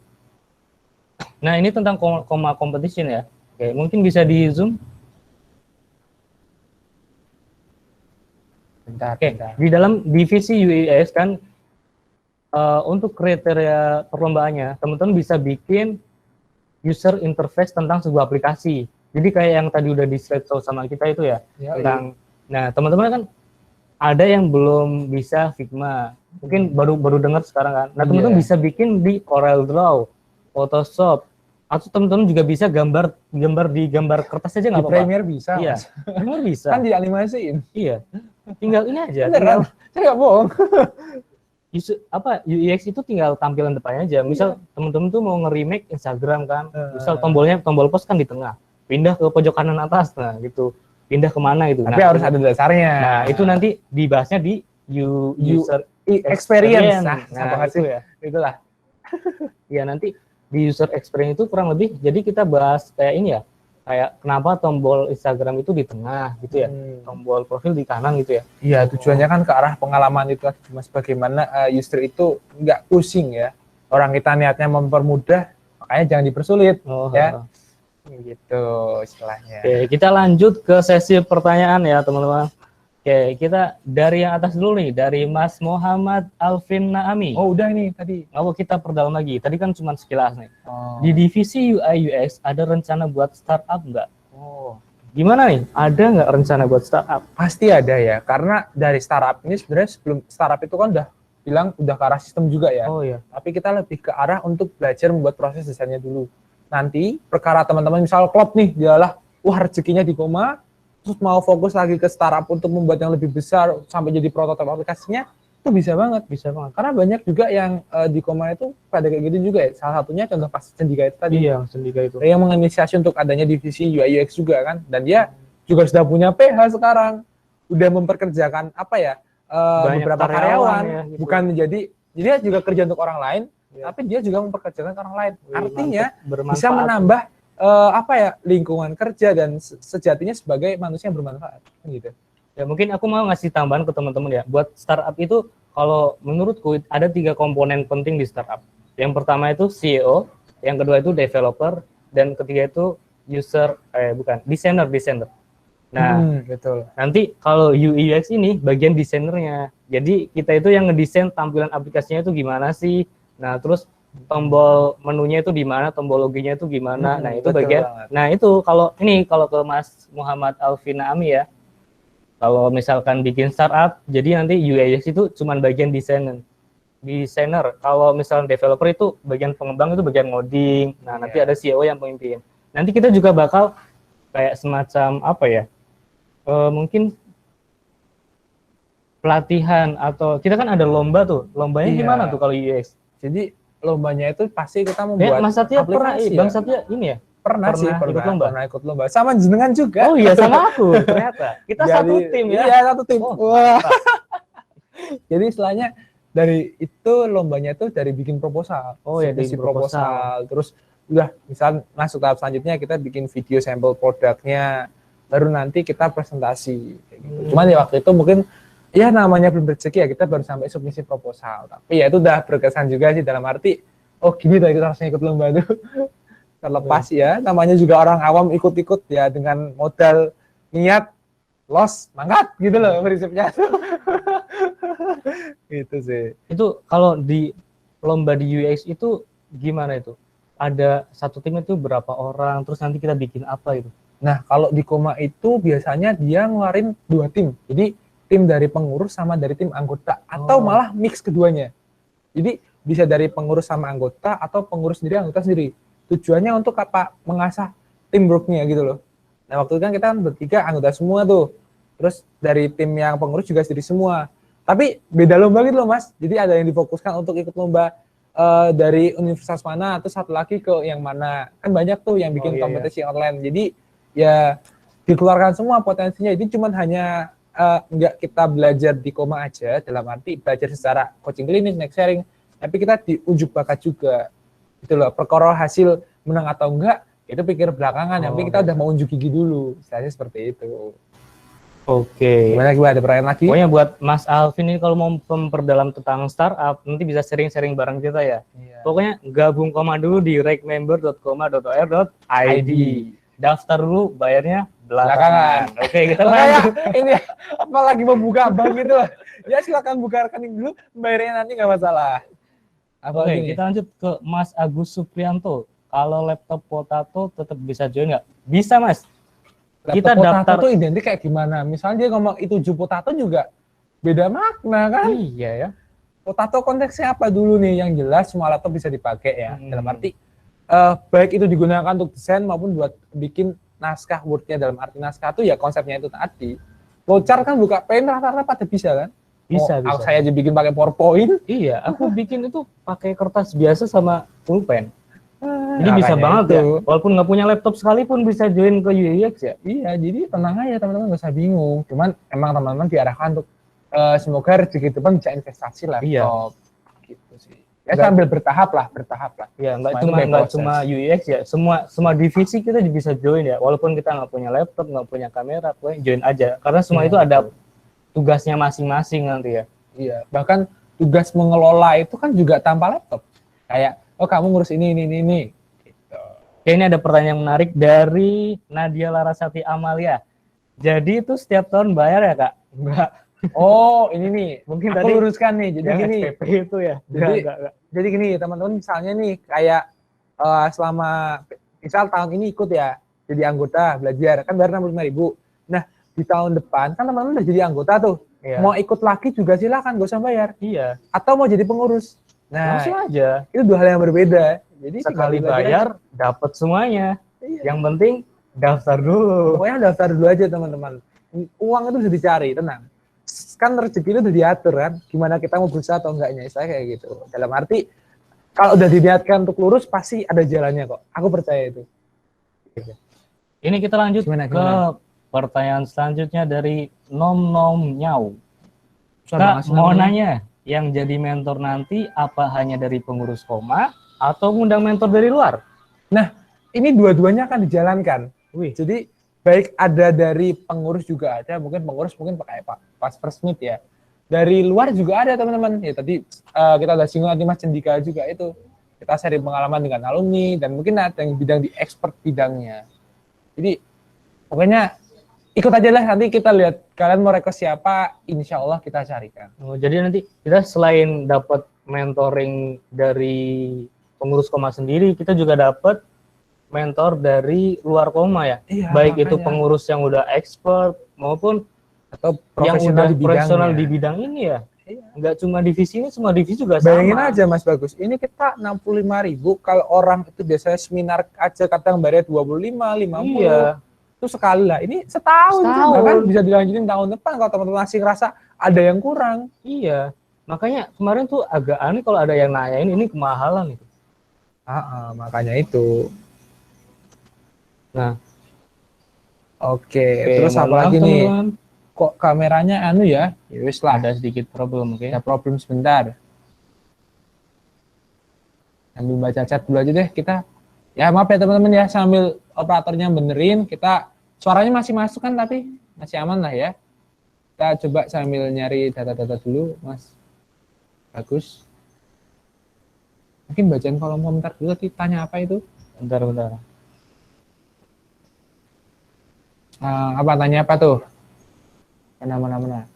Speaker 1: nah ini tentang Koma Competition ya. Oke, mungkin bisa di zoom.
Speaker 2: Bentar.
Speaker 1: Di dalam divisi UX kan untuk kriteria perlombaannya, teman-teman bisa bikin user interface tentang sebuah aplikasi. Jadi kayak yang tadi udah di slideshow sama kita itu ya, tentang. Nah, teman-teman kan ada yang belum bisa Figma, mungkin baru dengar sekarang kan. Nah, teman-teman bisa bikin di CorelDRAW, Photoshop, atau teman-teman juga bisa gambar di gambar kertas aja nggak apa-apa.
Speaker 2: Premiere bisa.
Speaker 1: Iya,
Speaker 2: Mas.
Speaker 1: Premiere bisa.
Speaker 2: Kan dianimasiin.
Speaker 1: Iya, tinggal ini aja.
Speaker 2: Beneran? Saya nggak bohong.
Speaker 1: UX itu tinggal tampilan depannya aja. Misal teman-teman tuh mau nge-remake Instagram kan, misal tombol post kan di tengah, pindah ke pojok kanan atas, nah gitu, pindah kemana gitu.
Speaker 2: Tapi harus ada dasarnya.
Speaker 1: Nah itu nanti dibahasnya di user
Speaker 2: experience.
Speaker 1: Nah itu ya.
Speaker 2: Itulah.
Speaker 1: Ya nanti di user experience itu kurang lebih. Jadi kita bahas kayak ini ya, kayak kenapa tombol Instagram itu di tengah gitu ya, tombol profil di kanan gitu ya. Iya,
Speaker 2: tujuannya kan ke arah pengalaman itu, Mas, bagaimana user itu nggak pusing ya. Orang kita niatnya mempermudah, makanya jangan dipersulit ya. Gitu istilahnya.
Speaker 1: Oke, kita lanjut ke sesi pertanyaan ya teman-teman. Oke, kita dari yang atas dulu nih, dari Mas Muhammad Alvin Naami.
Speaker 2: Oh, udah nih tadi.
Speaker 1: Kita perdalam lagi. Tadi kan cuma sekilas nih.
Speaker 2: Oh.
Speaker 1: Di divisi UI UX ada rencana buat startup nggak?
Speaker 2: Oh.
Speaker 1: Gimana nih? Ada nggak rencana buat startup?
Speaker 2: Pasti ada ya, karena dari startup ini sebenarnya sebelum startup itu kan udah bilang udah ke arah sistem juga ya.
Speaker 1: Oh iya.
Speaker 2: Tapi kita lebih ke arah untuk belajar membuat proses desainnya dulu. Nanti perkara teman-teman misal klub nih, dialah wah rezekinya di Koma, terus mau fokus lagi ke startup untuk membuat yang lebih besar sampai jadi prototipe aplikasinya, itu bisa banget. Karena banyak juga yang di Koma itu pada kayak gitu juga ya. Salah satunya contoh pas Sendika itu tadi.
Speaker 1: Iya, Sendika itu.
Speaker 2: Yang menginisiasi untuk adanya divisi UI UX juga kan. Dan dia juga sudah punya PH sekarang. Udah memperkerjakan apa ya? Beberapa karyawan
Speaker 1: ya, gitu.
Speaker 2: Bukan jadi dia juga kerja untuk orang lain, ya. Tapi dia juga memperkerjakan orang lain. Artinya bisa menambah lingkungan kerja dan sejatinya sebagai manusia yang bermanfaat gitu.
Speaker 1: Ya mungkin aku mau ngasih tambahan ke teman-teman ya. Buat startup itu kalau menurutku ada 3 komponen penting di startup. Yang pertama itu CEO, yang kedua itu developer, dan ketiga itu desainer. Nah,
Speaker 2: betul.
Speaker 1: Nanti kalau UI UX ini bagian desainernya. Jadi kita itu yang ngedesain tampilan aplikasinya itu gimana sih. Nah, terus tombol menunya itu di mana, tombol loginya itu gimana. Nah, itu bagian. Banget. Nah, itu kalau ke Mas Muhammad Alvin Naami ya. Kalau misalkan bikin startup, jadi nanti UI UX itu cuma bagian desainer. Kalau misalnya developer itu bagian pengembang, itu bagian ngoding. Nah, nanti ada CEO yang pemimpin. Nanti kita juga bakal kayak semacam mungkin pelatihan atau kita kan ada lomba tuh. Lombanya gimana tuh kalau UX?
Speaker 2: Jadi lombanya itu pasti kita membuat
Speaker 1: Mas Satya pernah Bang Satya ini ya?
Speaker 2: Pernah ikut lomba. Sama jenengan juga.
Speaker 1: Oh iya, sama aku ternyata. Kita satu tim ya.
Speaker 2: Iya, satu tim. Wah. Jadi istilahnya dari itu lombanya itu dari bikin proposal.
Speaker 1: Oh ya, dari
Speaker 2: proposal. Terus udah misal masuk tahap selanjutnya kita bikin video sampel produknya. Baru nanti kita presentasi kayak gitu. Cuman ya waktu itu mungkin ya namanya belum rezeki ya, kita baru sampai submisi proposal. Tapi ya itu udah berkesan juga sih, dalam arti gini tuh kita harusnya ikut lomba tuh. Terlepas ya, namanya juga orang awam ikut-ikut ya dengan modal niat los mangkat gitu loh prinsipnya. Gitu sih.
Speaker 1: Itu kalau di lomba di UX itu gimana itu? Ada satu tim itu berapa orang, terus nanti kita bikin apa itu?
Speaker 2: Nah, kalau di Koma itu biasanya dia ngeluarin 2 tim. Jadi tim dari pengurus sama dari tim anggota, atau malah mix keduanya. Jadi bisa dari pengurus sama anggota atau pengurus sendiri anggota sendiri. Tujuannya untuk apa? Mengasah teamwork-nya gitu loh. Nah, waktu itu kan kita bertiga anggota semua tuh. Terus dari tim yang pengurus juga sendiri semua. Tapi beda lomba gitu loh, Mas. Jadi ada yang difokuskan untuk ikut lomba dari universitas mana, atau satu lagi ke yang mana. Kan banyak tuh yang bikin kompetisi online. Jadi ya dikeluarkan semua potensinya. Ini cuma hanya nggak kita belajar di Koma aja, dalam arti belajar secara coaching klinis, next sharing, tapi kita diujuk bakat juga. Gitu loh, perkara hasil menang atau enggak, itu pikir belakangan, yang penting kita udah mau unjuk gigi dulu. Misalnya seperti itu.
Speaker 1: Oke.
Speaker 2: Gimana ada pertanyaan lagi?
Speaker 1: Pokoknya buat Mas Alvin ini kalau mau memperdalam tentang startup, nanti bisa sering-sering bareng kita ya. Iya. Pokoknya gabung Koma dulu di rekmember.koma.or.id. Daftar dulu, bayarnya belakangan. Oke, kita lanjut.
Speaker 2: Ini apalagi membuka bank gitu. Ya silakan buka rekening dulu, bayarnya nanti nggak masalah.
Speaker 1: Oke, kita lanjut ke Mas Agus Suprianto. Kalau laptop Potato tetap bisa join nggak? Bisa, Mas.
Speaker 2: Kita daftar tuh identik kayak gimana? Misalnya dia ngomong itu Potato juga beda makna kan?
Speaker 1: Iya ya.
Speaker 2: Potato konteksnya apa dulu nih? Yang jelas semua laptop bisa dipakai ya. Dalam arti baik itu digunakan untuk desain maupun buat bikin naskah Word-nya. Dalam arti naskah tuh ya konsepnya itu tadi. Flowchart kan buka pen rata-rata pada bisa kan?
Speaker 1: Bisa.
Speaker 2: Saya aja bikin pakai PowerPoint.
Speaker 1: Iya, aku bikin itu pakai kertas biasa sama pulpen. Jadi bisa banget
Speaker 2: itu.
Speaker 1: Ya. Walaupun nggak punya laptop sekalipun bisa join ke UX ya.
Speaker 2: Iya, jadi tenang aja teman-teman, nggak usah bingung. Cuman emang teman-teman diarahkan untuk semoga rezeki itu bisa investasi laptop. Iya. Gitu sih. Ya sambil bertahap lah.
Speaker 1: Ya, nggak cuma UX ya. Semua divisi kita bisa join ya. Walaupun kita nggak punya laptop, nggak punya kamera, pokoknya join aja. Karena semua itu ada tugasnya masing-masing nanti ya.
Speaker 2: Iya. Bahkan tugas mengelola itu kan juga tanpa laptop. Kayak kamu ngurus ini. Gitu.
Speaker 1: Oke, ini ada pertanyaan menarik dari Nadia Larasati Amalia. Jadi itu setiap tahun bayar ya Kak? Enggak.
Speaker 2: Oh, ini nih,
Speaker 1: Mungkin
Speaker 2: aku
Speaker 1: tadi
Speaker 2: luruskan nih. Jadi
Speaker 1: yang
Speaker 2: gini,
Speaker 1: SPP itu ya?
Speaker 2: Jadi-
Speaker 1: Enggak.
Speaker 2: jadi gini teman-teman, misalnya nih kayak selama misal tahun ini ikut ya jadi anggota belajar kan bayar 65.000. Nah di tahun depan kan teman-teman udah jadi anggota tuh,
Speaker 1: Iya.
Speaker 2: mau ikut lagi juga silakan, gak usah bayar.
Speaker 1: Iya.
Speaker 2: Atau mau jadi pengurus,
Speaker 1: Langsung
Speaker 2: nah
Speaker 1: aja.
Speaker 2: itu dua hal yang berbeda. Jadi
Speaker 1: Sekali
Speaker 2: tinggal belajar aja.
Speaker 1: bayar, dapat semuanya.
Speaker 2: Iya.
Speaker 1: Yang penting daftar dulu.
Speaker 2: Pokoknya daftar dulu aja teman-teman. Uang itu bisa dicari, tenang. Kan rezeki itu udah diatur kan. Gimana kita mau berusaha atau enggaknya, saya kayak gitu. Dalam arti kalau udah diniatkan untuk lurus pasti ada jalannya kok. Aku percaya itu.
Speaker 1: Ini kita lanjut
Speaker 2: Gimana?
Speaker 1: ke pertanyaan selanjutnya dari Nom Nom Nyau. Kak, mau nanya, yang jadi mentor nanti apa hanya dari pengurus Koma atau ngundang mentor dari luar?
Speaker 2: Nah, ini dua-duanya akan dijalankan.
Speaker 1: Wih,
Speaker 2: Jadi baik ada dari pengurus juga ada, mungkin pengurus mungkin pakai pas first meet ya. Dari luar juga ada teman-teman. Ya tadi kita udah singgung nanti Mas Cendika juga itu. Kita sharing pengalaman dengan alumni dan mungkin ada yang bidang di expert bidangnya. Jadi pokoknya ikut aja lah, nanti kita lihat kalian mau request siapa, insya Allah kita carikan.
Speaker 1: oh, jadi nanti kita selain dapat mentoring dari pengurus Koma sendiri, kita juga dapat mentor dari luar Koma ya.
Speaker 2: Iya,
Speaker 1: Baik itu
Speaker 2: makanya.
Speaker 1: pengurus yang udah expert maupun
Speaker 2: Atau
Speaker 1: yang
Speaker 2: profesional
Speaker 1: udah
Speaker 2: di bidangnya.
Speaker 1: profesional di bidang ini ya.
Speaker 2: Iya.
Speaker 1: Nggak cuma divisi ini, semua divisi juga sama.
Speaker 2: Bayangin aja Mas Bagus, ini kita 65.000, kalau orang itu biasanya seminar aja kadang bayar 25, 50.
Speaker 1: Iya.
Speaker 2: Itu sekali lah. Ini setahun. Bahkan bisa dilanjutin tahun depan kalau teman-teman masih ngerasa ada yang kurang.
Speaker 1: Iya. Makanya kemarin tuh agak aneh kalau ada yang nanyain ini kemahalan itu.
Speaker 2: Makanya itu.
Speaker 1: Nah,
Speaker 2: Oke, terus apa lagi nih? Kok kameranya anu ya? Ya wis lah,
Speaker 1: Ada sedikit problem, oke.
Speaker 2: ada problem sebentar. Sambil baca chat dulu aja deh kita. Ya maaf ya teman-teman ya, sambil operatornya benerin, kita suaranya masih masuk kan tapi masih aman lah ya. Kita coba sambil nyari data-data dulu, Mas Bagus. Mungkin bacaan kolom komentar dulu, tanya apa itu?
Speaker 1: Bentar.
Speaker 2: Apa tanya apa tuh? Mana.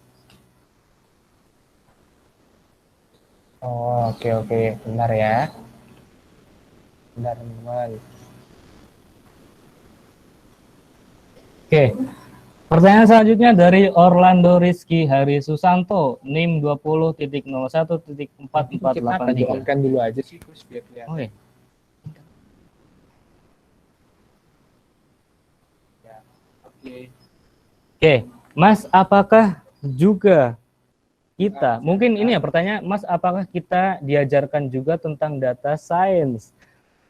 Speaker 2: Oh, oke. Bentar ya. Bentar, teman-teman.
Speaker 1: Oke. Pertanyaan selanjutnya dari Orlando Rizky Hari Susanto, NIM 20.01.4483.
Speaker 2: Kita dulu aja sih, Gus, biar kelihatan.
Speaker 1: Oke. Oke, Mas, apakah juga kita, mungkin ini ya pertanyaan, Mas, apakah kita diajarkan juga tentang data science?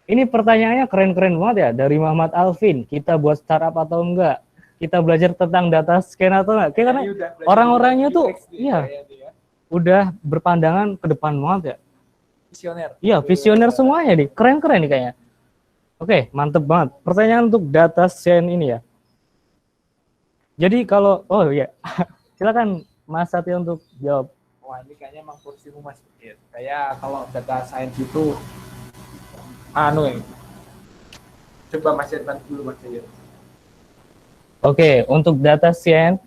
Speaker 1: Ini pertanyaannya keren-keren banget ya, dari Muhammad Alvin, kita buat startup atau enggak? Kita belajar tentang data scan atau enggak? Karena orang-orangnya tuh, iya, udah berpandangan ke depan banget ya.
Speaker 2: Visioner.
Speaker 1: Iya, visioner semuanya nih, keren-keren nih kayaknya. Oke, mantep banget. Pertanyaan untuk data science ini ya. Jadi kalau, oh iya, silakan Mas Satya untuk jawab.
Speaker 2: Wah, ini kayaknya emang porsimu Mas Bukit. Kayak kalau data science itu, ya. Coba Mas Irfan dulu Mas Irfan.
Speaker 1: Oke, untuk data science,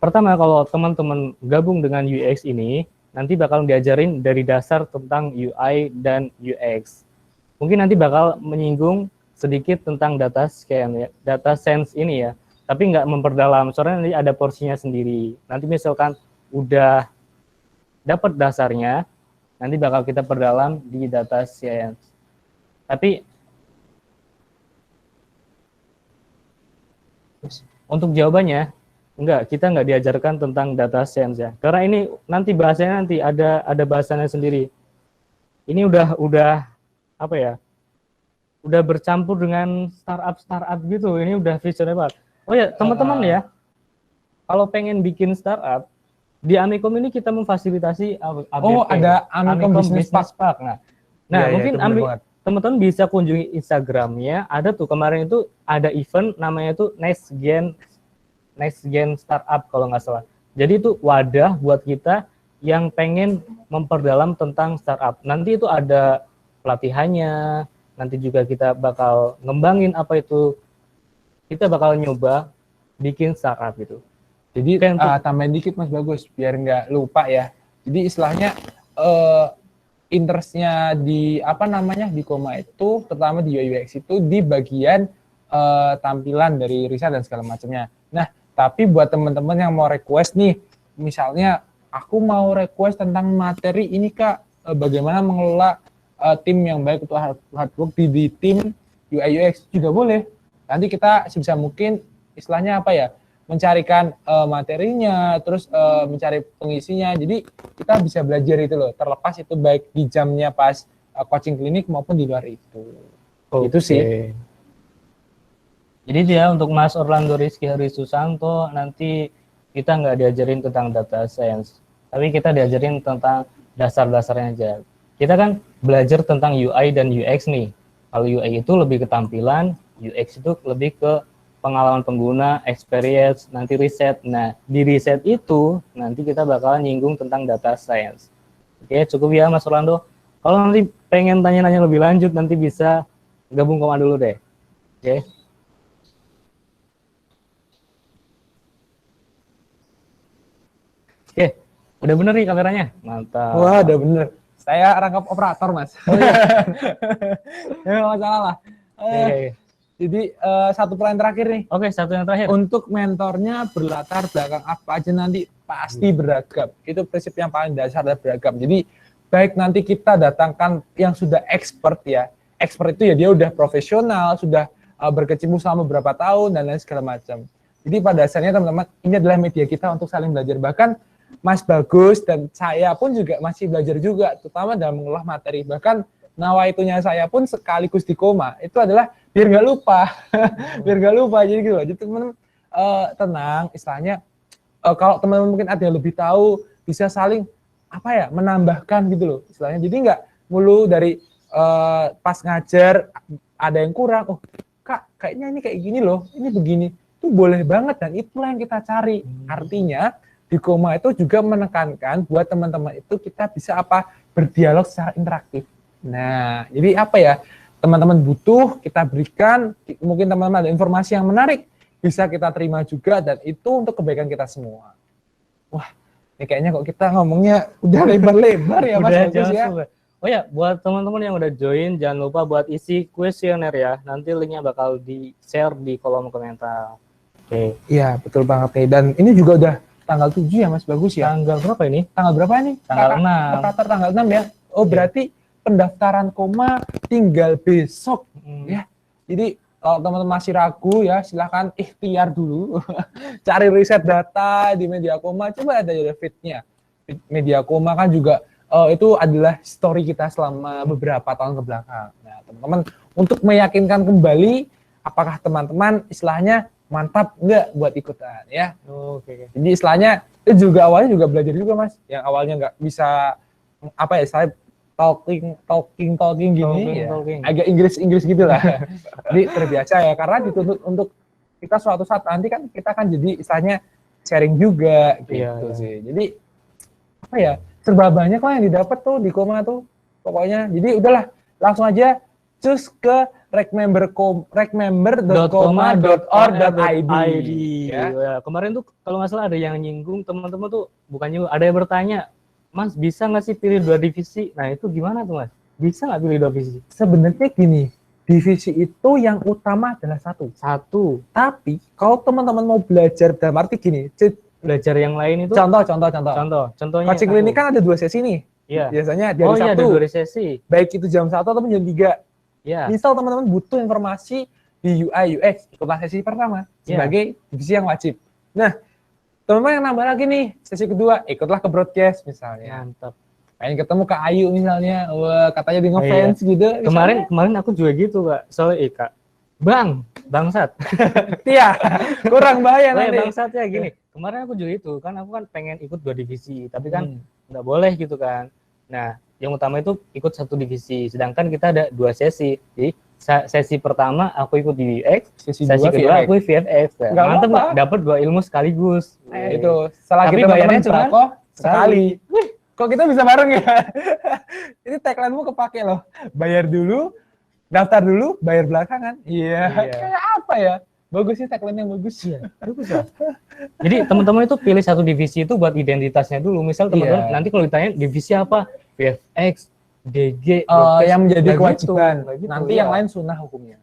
Speaker 1: pertama kalau teman-teman gabung dengan UX ini, nanti bakal diajarin dari dasar tentang UI dan UX. Mungkin nanti bakal menyinggung sedikit tentang data science ya, data science ini ya, tapi nggak memperdalam, soalnya nanti ada porsinya sendiri. Nanti misalkan udah dapat dasarnya, nanti bakal kita perdalam di data science. Tapi untuk jawabannya, kita nggak diajarkan tentang data science ya, karena ini nanti bahasanya nanti ada bahasanya sendiri. Ini udah apa ya? Udah bercampur dengan startup gitu. Ini udah visioner banget. Oh ya, teman-teman ya, kalau pengen bikin startup, di Amikom ini kita memfasilitasi ABP.
Speaker 2: Oh, ada Amikom Business Park.
Speaker 1: Nah,
Speaker 2: Ya,
Speaker 1: mungkin teman-teman bisa kunjungi Instagramnya. Ada tuh kemarin itu ada event namanya itu Next Gen Startup kalau nggak salah. Jadi itu wadah buat kita yang pengen memperdalam tentang startup. Nanti itu ada pelatihannya. Nanti juga kita bakal ngembangin apa itu kita bakal nyoba bikin startup gitu.
Speaker 2: Jadi
Speaker 1: Kan untuk-
Speaker 2: tambahin dikit Mas Bagus biar nggak lupa ya. Jadi istilahnya interestnya di apa namanya di Koma itu, terutama di UI UX itu di bagian tampilan dari riset dan segala macamnya. Nah, tapi buat teman-teman yang mau request nih, misalnya aku mau request tentang materi ini Kak, bagaimana mengelola tim yang baik untuk hard work di tim UI UX juga boleh. Nanti kita sebisa mungkin istilahnya apa ya, mencarikan materinya, terus mencari pengisinya. Jadi kita bisa belajar itu loh, terlepas itu baik di jamnya pas coaching klinik maupun di luar itu. Itu sih.
Speaker 1: Jadi dia untuk Mas Orlando Rizky Hari Susanto nanti kita nggak diajarin tentang data science, tapi kita diajarin tentang dasar-dasarnya aja. Kita kan belajar tentang UI dan UX nih. Kalau UI itu lebih ke tampilan, UX itu lebih ke pengalaman pengguna, experience, nanti riset. Nah, di riset itu nanti kita bakal nyinggung tentang data science. Oke, cukup ya Mas Orlando. Kalau nanti pengen tanya-tanya lebih lanjut, nanti bisa gabung Koma dulu deh. Oke. Oke, udah bener nih kameranya. Mantap.
Speaker 2: Wah, udah bener. Saya rangkap operator, Mas.
Speaker 1: Oh, iya.
Speaker 2: Ya, nggak masalah lah.
Speaker 1: Oke.
Speaker 2: Jadi satu pertanyaan terakhir nih.
Speaker 1: Oke, satu yang terakhir.
Speaker 2: Untuk mentornya berlatar belakang apa aja nanti pasti beragam. Itu prinsip yang paling dasar dan beragam. Jadi baik nanti kita datangkan yang sudah expert ya. Expert itu ya dia udah profesional, sudah berkecimpung selama beberapa tahun dan lain segala macam. Jadi pada dasarnya teman-teman, ini adalah media kita untuk saling belajar. Bahkan Mas Bagus dan saya pun juga masih belajar juga, terutama dalam mengolah materi. Bahkan nawaitunya saya pun sekaligus di Koma, itu adalah biar nggak lupa. Biar nggak lupa, jadi gitu. Jadi teman-teman tenang, istilahnya kalau teman-teman mungkin ada yang lebih tahu, bisa saling apa ya, menambahkan gitu loh istilahnya. Jadi nggak mulu dari pas ngajar ada yang kurang, oh Kak kayaknya ini kayak gini loh, ini begini. Itu boleh banget dan itulah yang kita cari. Artinya di Koma itu juga menekankan buat teman-teman itu kita bisa apa, berdialog secara interaktif. Nah, jadi apa ya, teman-teman butuh kita berikan, mungkin teman-teman ada informasi yang menarik bisa kita terima juga, dan itu untuk kebaikan kita semua. Wah, ini kayaknya kok kita ngomongnya udah lebar-lebar ya Mas Bagus ya.
Speaker 1: Oh ya, buat teman-teman yang udah join, jangan lupa buat isi kuesioner ya. Nanti linknya bakal di-share di kolom komentar. Oke.
Speaker 2: Iya, betul banget nih. Dan ini juga udah tanggal 7 ya Mas Bagus ya.
Speaker 1: Tanggal berapa ini?
Speaker 2: Tanggal berapa nih?
Speaker 1: Tanggal 6.
Speaker 2: Operator tanggal 6 ya. Oh, berarti pendaftaran Koma tinggal besok ya. Jadi kalau teman-teman masih ragu ya, silahkan ikhtiar dulu. Cari riset data di Media Koma, coba ada feed-nya. Media Koma kan juga itu adalah story kita selama beberapa tahun ke belakang. Nah, teman-teman, untuk meyakinkan kembali apakah teman-teman istilahnya mantap enggak buat ikutan ya.
Speaker 1: Oke.
Speaker 2: Jadi istilahnya itu juga awalnya juga belajar juga Mas. Yang awalnya nggak bisa apa ya, saya talking gini ya. Agak Inggris gitu lah. Jadi terbiasa ya, karena dituntut untuk kita suatu saat nanti kan kita kan jadi istilahnya sharing juga gitu sih. Jadi apa ya, serba banyak lah yang didapat tuh di Koma tuh pokoknya. Jadi udahlah, langsung aja cus ke recmember.koma.or.id
Speaker 1: ya. Kemarin tuh kalau nggak salah ada yang nyinggung, teman-teman tuh bukan nyinggung, ada yang bertanya, Mas bisa nggak sih pilih 2 divisi? Nah itu gimana tuh Mas? Bisa nggak pilih 2 divisi?
Speaker 2: Sebenarnya gini, divisi itu yang utama adalah satu. Tapi kalau teman-teman mau belajar dalam arti gini,
Speaker 1: belajar yang lain itu contohnya
Speaker 2: coaching klinik kan ada 2 sesi nih.
Speaker 1: Iya.
Speaker 2: Biasanya di hari Sabtu.
Speaker 1: Ada 2 sesi.
Speaker 2: Baik itu jam 1 ataupun jam 3.
Speaker 1: Iya.
Speaker 2: Misal teman-teman butuh informasi di UI UX, ikutlah sesi pertama sebagai divisi yang wajib. Nah, teman-teman yang nambah lagi nih, sesi kedua, ikutlah ke broadcast misalnya.
Speaker 1: Mantap.
Speaker 2: Pengen ketemu Kak Ayu misalnya, wah katanya dia ngefans gitu.
Speaker 1: Kemarin aku juga gitu Kak, soalnya Kak, bangsat.
Speaker 2: Iya, kurang bahaya nanti.
Speaker 1: Bangsat ya gini, kemarin aku juga itu, kan aku kan pengen ikut 2 divisi, tapi kan nggak boleh gitu kan. Nah, yang utama itu ikut 1 divisi, sedangkan kita ada 2 sesi. Jadi sesi pertama aku ikut di UX, sesi kedua aku VFX. Mantap nggak? Dapat 2 ilmu sekaligus.
Speaker 2: Itu selagi bayarnya cuma sekali. Kok kita bisa bareng ya? Ini tagline-mu kepake loh. Bayar dulu, daftar dulu, bayar belakangan. Iya. Kayak apa ya? Bagus sih, tagline yang bagus.
Speaker 1: Bagus ya. Jadi teman-teman itu pilih satu divisi itu buat identitasnya dulu. Misal teman-teman
Speaker 2: Iya.
Speaker 1: nanti kalau ditanya divisi apa, VFX, DG,
Speaker 2: Yang menjadi
Speaker 1: kayak
Speaker 2: kewajiban.
Speaker 1: gitu, kayak gitu,
Speaker 2: Nanti
Speaker 1: ya.
Speaker 2: yang lain sunnah hukumnya.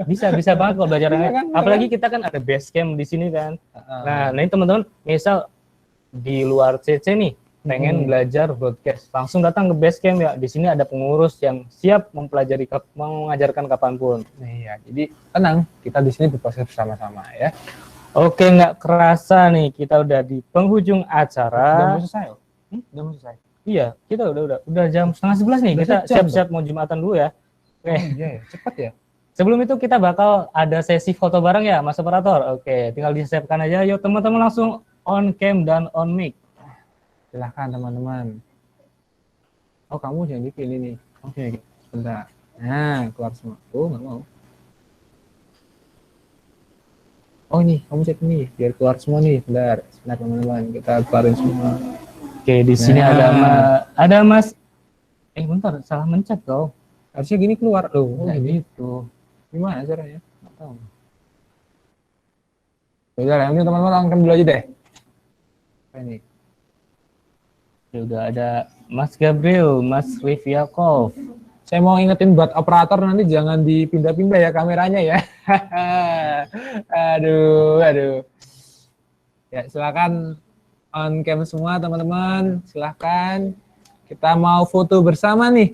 Speaker 1: bisa banget kalau belajarnya.
Speaker 2: Iya kan?
Speaker 1: Apalagi kita kan ada base camp di sini kan. Nah, ini teman-teman misal di luar CC nih pengen belajar broadcast, langsung datang ke base camp ya. Di sini ada pengurus yang siap mempelajari, mengajarkan kapanpun.
Speaker 2: Iya, jadi tenang, kita di sini berproses bersama-sama ya.
Speaker 1: Oke, nggak kerasa nih kita udah di penghujung
Speaker 2: Udah
Speaker 1: acara.
Speaker 2: mau selesai, Udah mau selesai.
Speaker 1: Iya, kita udah jam 10:30 nih.
Speaker 2: Udah
Speaker 1: Kita
Speaker 2: sejam,
Speaker 1: siap-siap mau Jumatan dulu ya. Oke.
Speaker 2: Iya ya, cepet ya.
Speaker 1: Sebelum itu kita bakal ada sesi foto bareng ya, Mas Operator. Oke, tinggal disiapkan aja. Yuk teman-teman langsung on cam dan on mic.
Speaker 2: Silahkan teman-teman. Oh, kamu jangan dipilih nih. Oke, sebentar. Nah, keluar semua. Oh, nggak mau. Oh, ini kamu cek nih, biar keluar semua nih. Sebentar teman-teman, kita keluarin semua.
Speaker 1: Oke, di sini
Speaker 2: Nah.
Speaker 1: ada Mas. Bentar, salah mencet kau.
Speaker 2: Harusnya gini keluar loh.
Speaker 1: Oh, gitu.
Speaker 2: Gimana caranya? Nggak tahu. Udah lah, ini teman-teman angkat dulu aja deh. Apa ini?
Speaker 1: Ya, udah ada Mas Gabriel, Mas Rivyakov.
Speaker 2: Saya mau ingetin buat operator nanti jangan dipindah-pindah ya kameranya ya. aduh. Ya, silakan on cam semua teman-teman. Silakan. Kita mau foto bersama nih.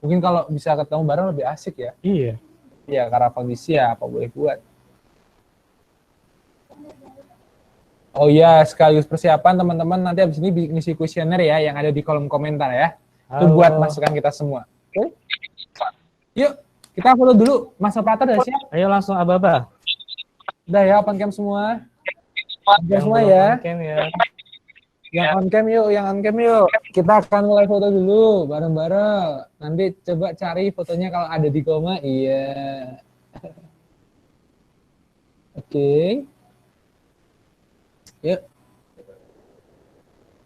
Speaker 2: Mungkin kalau bisa ketemu bareng lebih asik ya.
Speaker 1: Iya.
Speaker 2: Ya, karena kondisi ya apa boleh buat. Oh iya, sekaligus persiapan teman-teman nanti habis ini ngisi kuesioner ya yang ada di kolom komentar ya. Itu
Speaker 1: Halo.
Speaker 2: buat masukan kita semua. Oke? Yuk, kita foto dulu. Mas operator udah siap?
Speaker 1: Ayo langsung aba-aba.
Speaker 2: Udah ya, open cam semua. Open
Speaker 1: Yang
Speaker 2: semua
Speaker 1: belum
Speaker 2: ya.
Speaker 1: on cam ya.
Speaker 2: Yang on cam yuk, Kita akan mulai foto dulu bareng-bareng. Nanti coba cari fotonya kalau ada di koma. Iya. Oke. Yuk.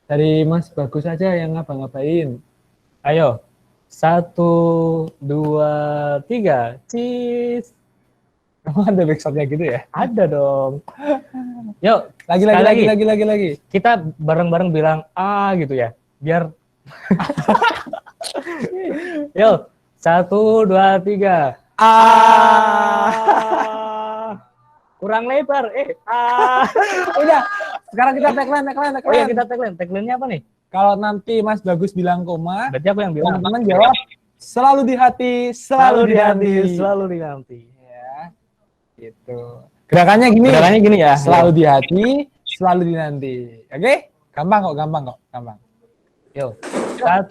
Speaker 2: Dari Mas Bagus aja yang ngapa-ngapain.
Speaker 1: Ayo. 1, 2, 3. Cheese.
Speaker 2: Emang ada backshotnya gitu ya?
Speaker 1: Ada dong. Yuk,
Speaker 2: Lagi.
Speaker 1: kita bareng-bareng bilang gitu ya. Biar Yuk, 1, 2, 3. Kurang lebar.
Speaker 2: Udah. Sekarang kita tagline.
Speaker 1: Oh iya, kita tagline. Tagline-nya apa nih?
Speaker 2: Kalau nanti Mas Bagus bilang koma,
Speaker 1: Berarti aku yang bilang.
Speaker 2: teman-teman jawab selalu di hati, selalu di hati.
Speaker 1: Selalu di hati.
Speaker 2: Ya, gitu. Gerakannya gini
Speaker 1: ya.
Speaker 2: selalu di hati, selalu di nanti. Oke? Gampang kok.
Speaker 1: Yuk.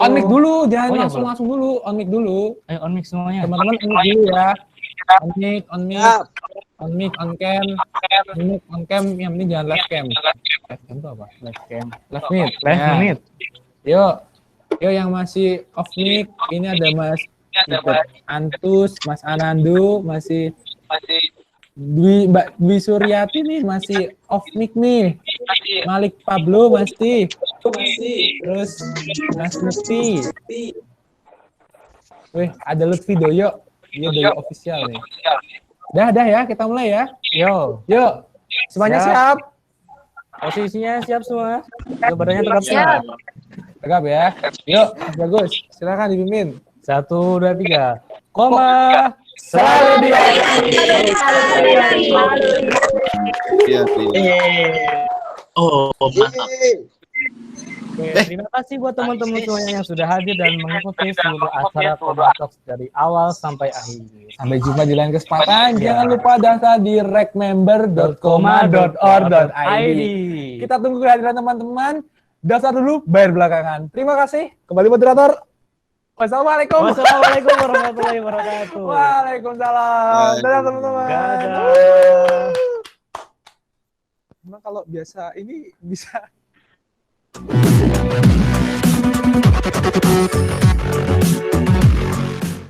Speaker 2: On mic dulu, jangan
Speaker 1: Oh, iya,
Speaker 2: langsung dulu. On mic dulu.
Speaker 1: Ayo on mic semuanya.
Speaker 2: Teman-teman on mic dulu ya. On mic, on cam, on cam, yang penting jangan live cam. Live cam itu apa?
Speaker 1: Live cam.
Speaker 2: Live mic.
Speaker 1: Live
Speaker 2: Ya.
Speaker 1: minute.
Speaker 2: Yuk yang masih off mic, ini ada Mas Antus, Mas Anandu, masih Mbak Dwi Suryati nih masih off mic nih. Malik Pablo masih. Terus Mas Lutfi. Wih, ada Lutfi Doyo. Dia Doyo official nih. Dah ya, kita mulai ya.
Speaker 1: Yuk.
Speaker 2: Semuanya
Speaker 1: Siap.
Speaker 2: siap?
Speaker 1: Posisinya siap semua. Badannya tegap semua.
Speaker 2: Tegap ya. Yuk, Mas Bagus. Silakan dipimpin.
Speaker 1: 1, 2, 3. Koma.
Speaker 2: Selalu di
Speaker 3: Iya.
Speaker 4: Oh, mantap.
Speaker 1: Oke, terima kasih buat teman-teman semuanya yang sudah hadir dan mengikuti seluruh acara Koma Talks dari awal sampai akhir.
Speaker 2: Sampai jumpa di lain kesempatan.
Speaker 1: Ya.
Speaker 2: Jangan lupa daftar di rekmember.koma.or.id. Kita tunggu kehadiran teman-teman. Daftar dulu, bayar belakangan. Terima kasih. Kembali moderator. Wassalamualaikum.
Speaker 1: Wassalamualaikum warahmatullahi wabarakatuh.
Speaker 2: Waalaikumsalam. Dadah teman-teman.
Speaker 1: Dadah.
Speaker 2: Emang kalau biasa ini bisa